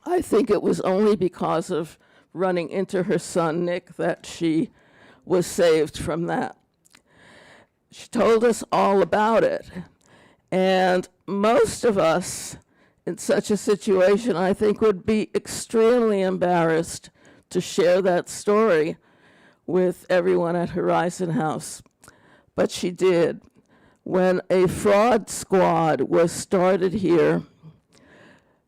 I think it was only because of running into her son, Nick, that she was saved from that. She told us all about it. And most of us in such a situation, I think, would be extremely embarrassed to share that story with everyone at Horizon House. But she did. When a fraud squad was started here,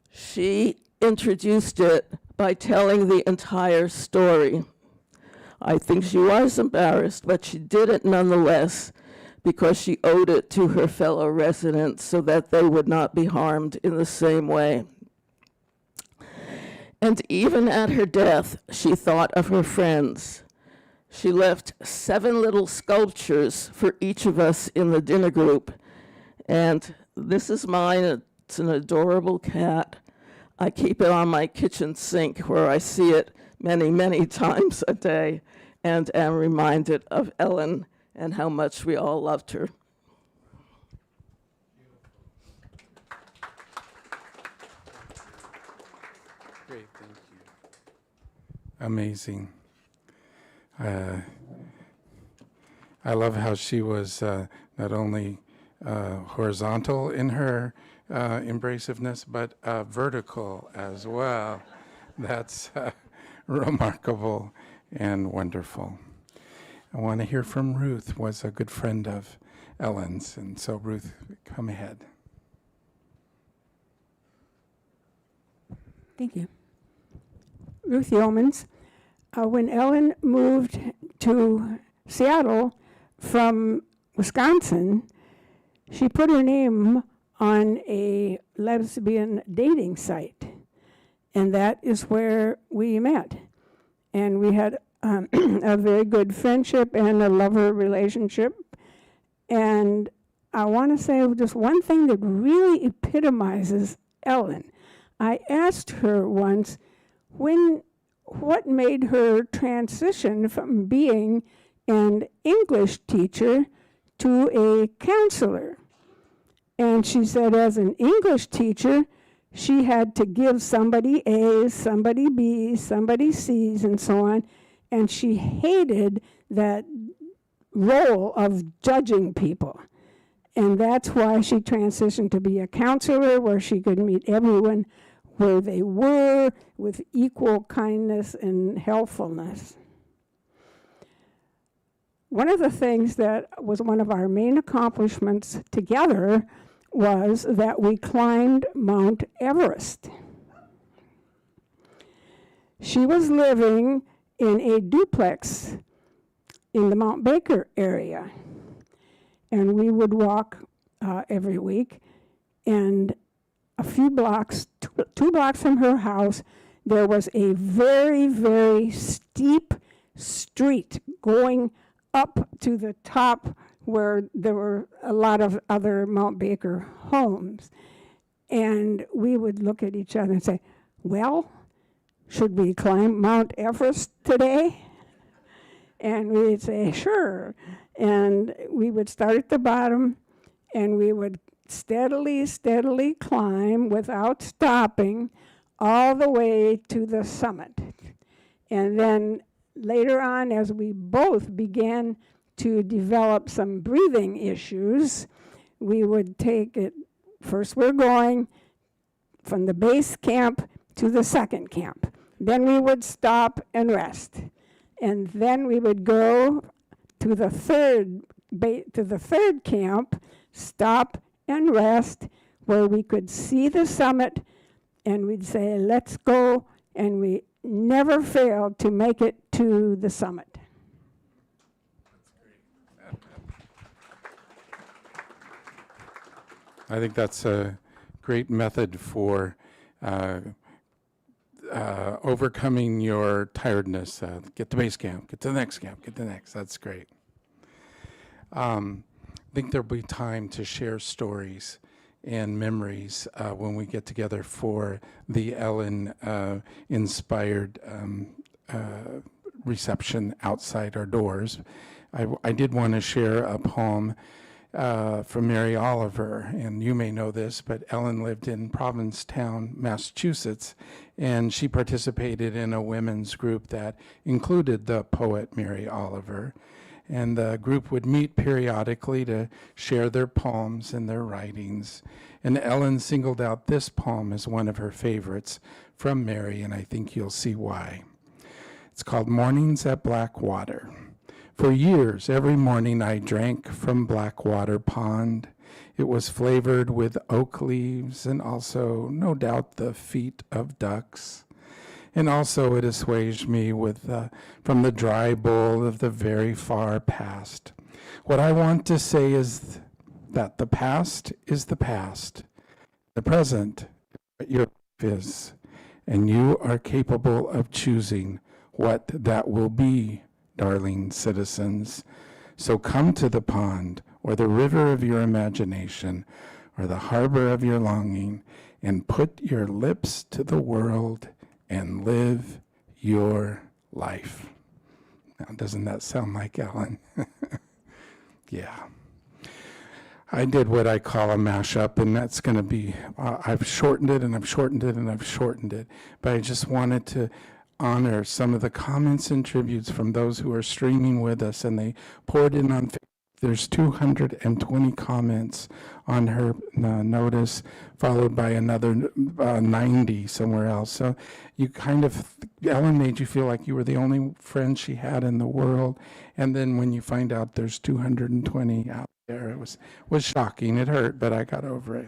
she introduced it by telling the entire story. I think she was embarrassed, but she did it nonetheless because she owed it to her fellow residents so that they would not be harmed in the same way. And even at her death, she thought of her friends. She left 7 little sculptures for each of us in the dinner group. And this is mine. It's an adorable cat. I keep it on my kitchen sink where I see it many, many times a day and am reminded of Ellen and how much we all loved her. Great, thank you. Amazing. I love how she was not only horizontal in her embraciveness, but vertical as well. That's remarkable and wonderful. I want to hear from Ruth, was a good friend of Ellen's. And so Ruth, come ahead. Thank you. Ruth Yeomans. When Ellen moved to Seattle from Wisconsin, she put her name on a lesbian dating site. And that is where we met. And we had a very good friendship and a lover relationship. And I want to say just one thing that really epitomizes Ellen. I asked her once what made her transition from being an English teacher to a counselor. And she said, as an English teacher, she had to give somebody A's, somebody B's, somebody C's, and so on. And she hated that role of judging people. And that's why she transitioned to be a counselor, where she could meet everyone where they were with equal kindness and helpfulness. One of the things that was one of our main accomplishments together was that we climbed Mount Everest. She was living in a duplex in the Mount Baker area. And we would walk every week. And a few blocks, 2 blocks from her house, there was a very, very steep street going up to the top where there were a lot of other Mount Baker homes. And we would look at each other and say, well, should we climb Mount Everest today? And we'd say, sure. And we would start at the bottom, and we would steadily, steadily climb without stopping all the way to the summit. And then later on, as we both began to develop some breathing issues, we would take it, first we're going from the base camp to the second camp. Then we would stop and rest. And then we would go to the third camp, stop and rest, where we could see the summit, and we'd say, let's go, and we never failed to make it to the summit. I think that's a great method for overcoming your tiredness. Get to base camp, get to the next camp, get to the next. That's great. think there'll be time to share stories and memories when we get together for the Ellen inspired reception outside our doors. I did want to share a poem from Mary Oliver, and you may know this, but Ellen lived in Provincetown, Massachusetts, and she participated in a women's group that included the poet Mary Oliver. And the group would meet periodically to share their poems and their writings. And Ellen singled out this poem as one of her favorites from Mary, and I think you'll see why. It's called Mornings at Blackwater. For years, every morning I drank from Blackwater Pond. It was flavored with oak leaves and also, no doubt, the feet of ducks. And also it assuaged me with from the dry bowl of the very far past. What I want to say is that the past is the past. The present is what your life is, and you are capable of choosing what that will be, darling citizens. So come to the pond, or the river of your imagination, or the harbor of your longing, and put your lips to the world and live your life. Now, doesn't that sound like Ellen? Yeah. I did what I call a mashup, and that's going to be, I've shortened it, and I've shortened it, and I've shortened it. But I just wanted to honor some of the comments and tributes from those who are streaming with us, and they poured in on Facebook. There's 220 comments on her notice, followed by another 90 somewhere else. So you kind of, Ellen made you feel like you were the only friend she had in the world. And then when you find out there's 220 out there, it was shocking. It hurt, but I got over it.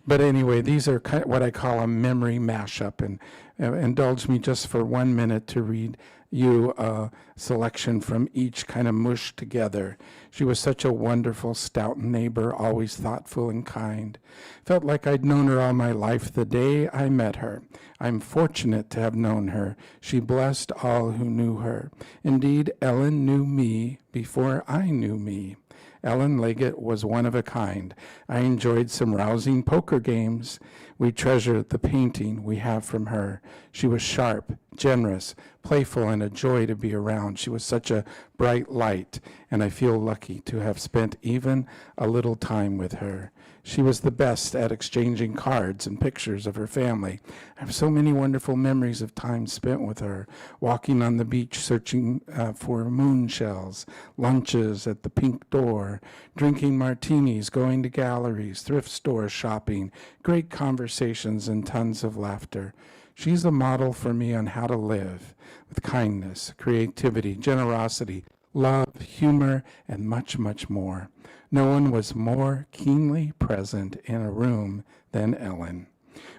But anyway, these are kind of what I call a memory mashup. And indulge me just for 1 minute to read you a selection from each kind of mushed together. She was such a wonderful, stout neighbor, always thoughtful and kind. Felt like I'd known her all my life the day I met her. I'm fortunate to have known her. She blessed all who knew her. Indeed, Ellen knew me before I knew me. Ellen Leggett was one of a kind. I enjoyed some rousing poker games. We treasured the painting we have from her. She was sharp, generous, playful, and a joy to be around. She was such a bright light, and I feel lucky to have spent even a little time with her. She was the best at exchanging cards and pictures of her family. I have so many wonderful memories of time spent with her, walking on the beach searching for moon shells, lunches at the Pink Door, drinking martinis, going to galleries, thrift stores, shopping, great conversations, and tons of laughter. She's a model for me on how to live with kindness, creativity, generosity, love, humor, and much, much more. No one was more keenly present in a room than Ellen.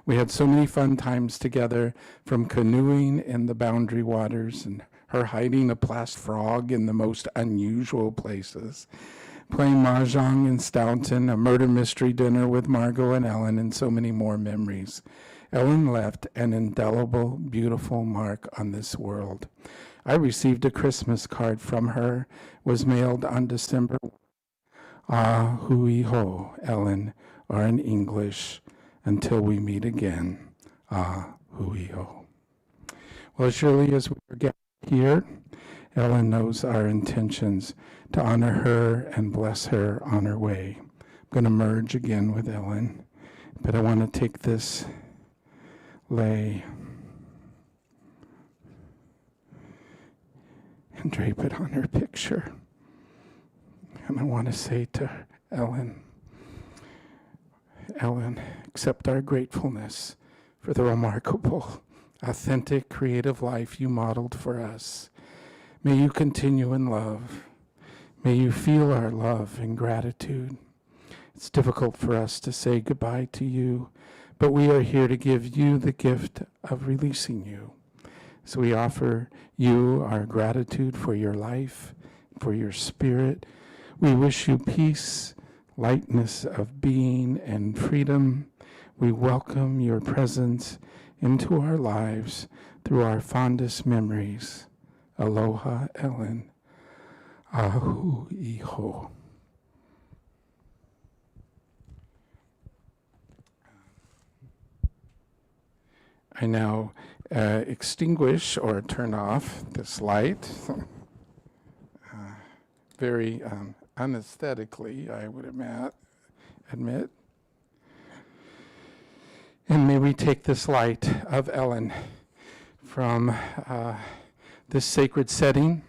We had so many fun times together, from canoeing in the Boundary Waters and her hiding a plastic frog in the most unusual places, playing mahjong in Staunton, a murder mystery dinner with Margot and Ellen, and so many more memories. Ellen left an indelible, beautiful mark on this world. I received a Christmas card from her, was mailed on December. Ah, hui ho, Ellen, or in English, until we meet again. Ah, hui ho. Well, surely as we are gathered here, Ellen knows our intentions to honor her and bless her on her way. I'm going to merge again with Ellen, but I want to take this lei and drape it on her picture. And I want to say to Ellen, accept our gratefulness for the remarkable, authentic, creative life you modeled for us. May you continue in love. May you feel our love and gratitude. It's difficult for us to say goodbye to you, but we are here to give you the gift of releasing you. So we offer you our gratitude for your life, for your spirit. We wish you peace, lightness of being, and freedom. We welcome your presence into our lives through our fondest memories. Aloha, Ellen. Ahu iho. I now extinguish or turn off this light. Very unesthetically, I would admit. And may we take this light of Ellen from this sacred setting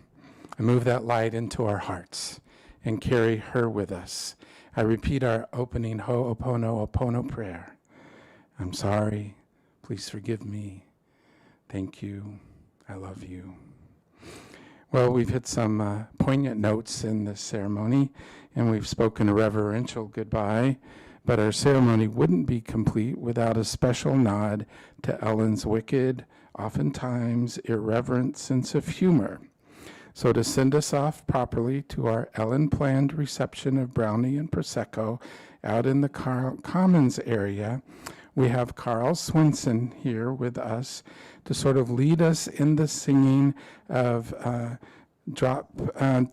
and move that light into our hearts and carry her with us. I repeat our opening Ho'oponopono prayer. I'm sorry. Please forgive me. Thank you. I love you. Well, we've hit some poignant notes in this ceremony, and we've spoken a reverential goodbye, but our ceremony wouldn't be complete without a special nod to Ellen's wicked, oftentimes irreverent sense of humor. So to send us off properly to our Ellen-planned reception of brownie and Prosecco out in the Commons area, we have Carl Swenson here with us to sort of lead us in the singing of Drop,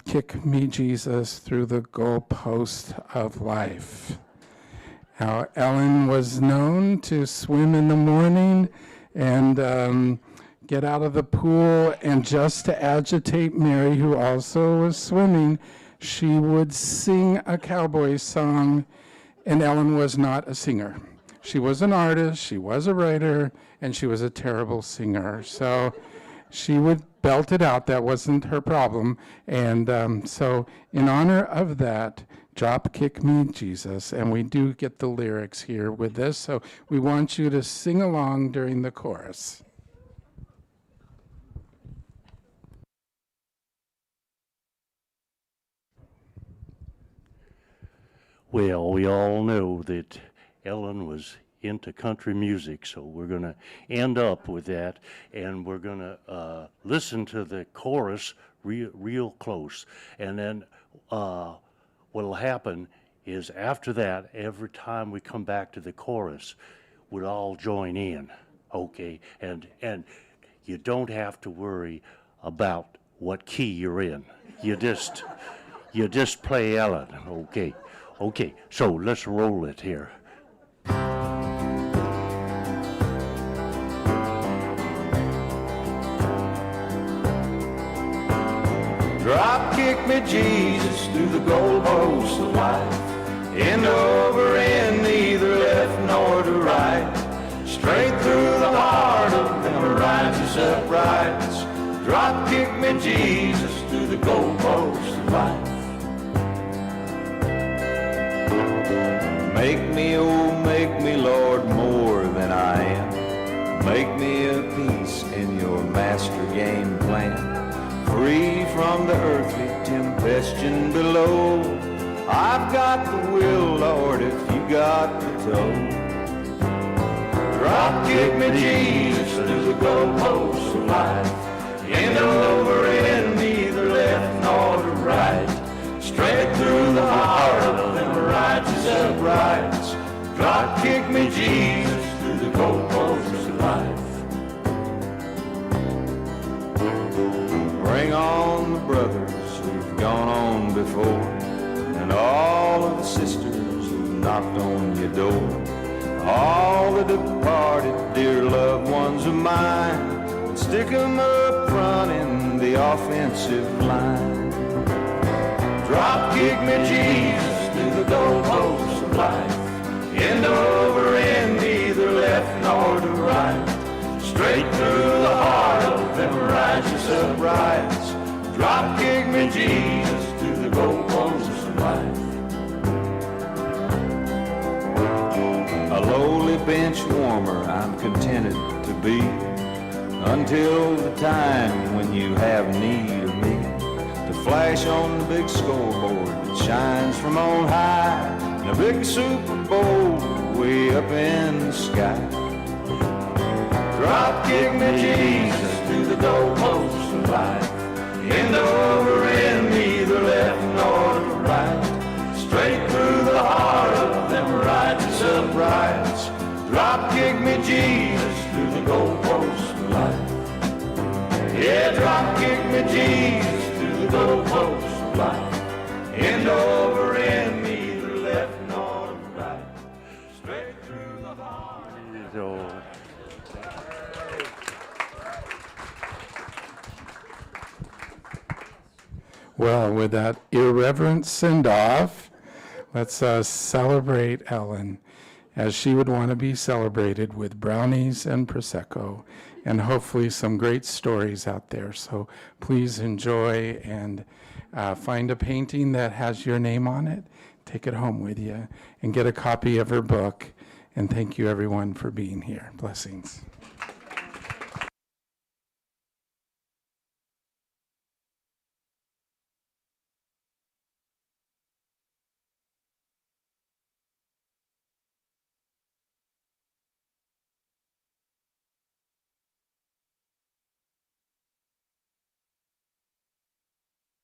Kick Me, Jesus, Through the Goalpost of Life. Now, Ellen was known to swim in the morning and get out of the pool, and just to agitate Mary, who also was swimming, she would sing a cowboy song, and Ellen was not a singer. She was an artist, she was a writer, and she was a terrible singer. So she would belt it out. That wasn't her problem. And so in honor of that, Drop Kick Me, Jesus, and we do get the lyrics here with this, so we want you to sing along during the chorus. Well, we all know that Ellen was into country music, so we're going to end up with that, and we're going to listen to the chorus real close. And then what will happen is after that, every time we come back to the chorus, we'll all join in, okay? And you don't have to worry about what key you're in. You just play Ellen, okay? Okay, so let's roll it here. Drop kick me, Jesus, through the goalposts of life. End over end, neither left nor to right. Straight through the heart of them righteous uprights. Drop kick me, Jesus, through the goalposts of life. Make me, oh, make me, Lord, more than I am. Make me a piece in your master game plan. Free from the earthly tempestuon below. I've got the will, Lord, if you got the toe. Drop kick me, Jesus, through the goalposts of life. End over end, neither left nor to right. Straight through the heart of them righteous uprights. Drop kick me, Jesus, through the goalposts of life. Bring on the brothers who've gone on before, and all of the sisters who've knocked on your door. All the departed dear loved ones of mine, and stick 'em up front in the offensive line. Drop kick me, Jesus, through the goalposts of life. End over end, neither left nor to right. Straight through the heart of them righteous uprights. Drop kick me, Jesus, through the goalposts of life. A lowly bench warmer I'm contented to be, until the time when you have need of me, to flash on the big scoreboard that shines from on high, in a big Super Bowl way up in the sky. Drop kick me, Jesus, through the goalposts of life. End over end, neither left nor to right. Straight through the heart of them righteous uprights. Drop kick me, Jesus, through the goalposts of life. Yeah, drop kick me, Jesus, through the goalposts of life. End over end, neither left nor to right. Straight through the heart. So Well, with that irreverent send-off, let's celebrate Ellen as she would want to be celebrated with brownies and Prosecco and hopefully some great stories out there. So please enjoy and find a painting that has your name on it. Take it home with you and get a copy of her book. And thank you, everyone, for being here. Blessings.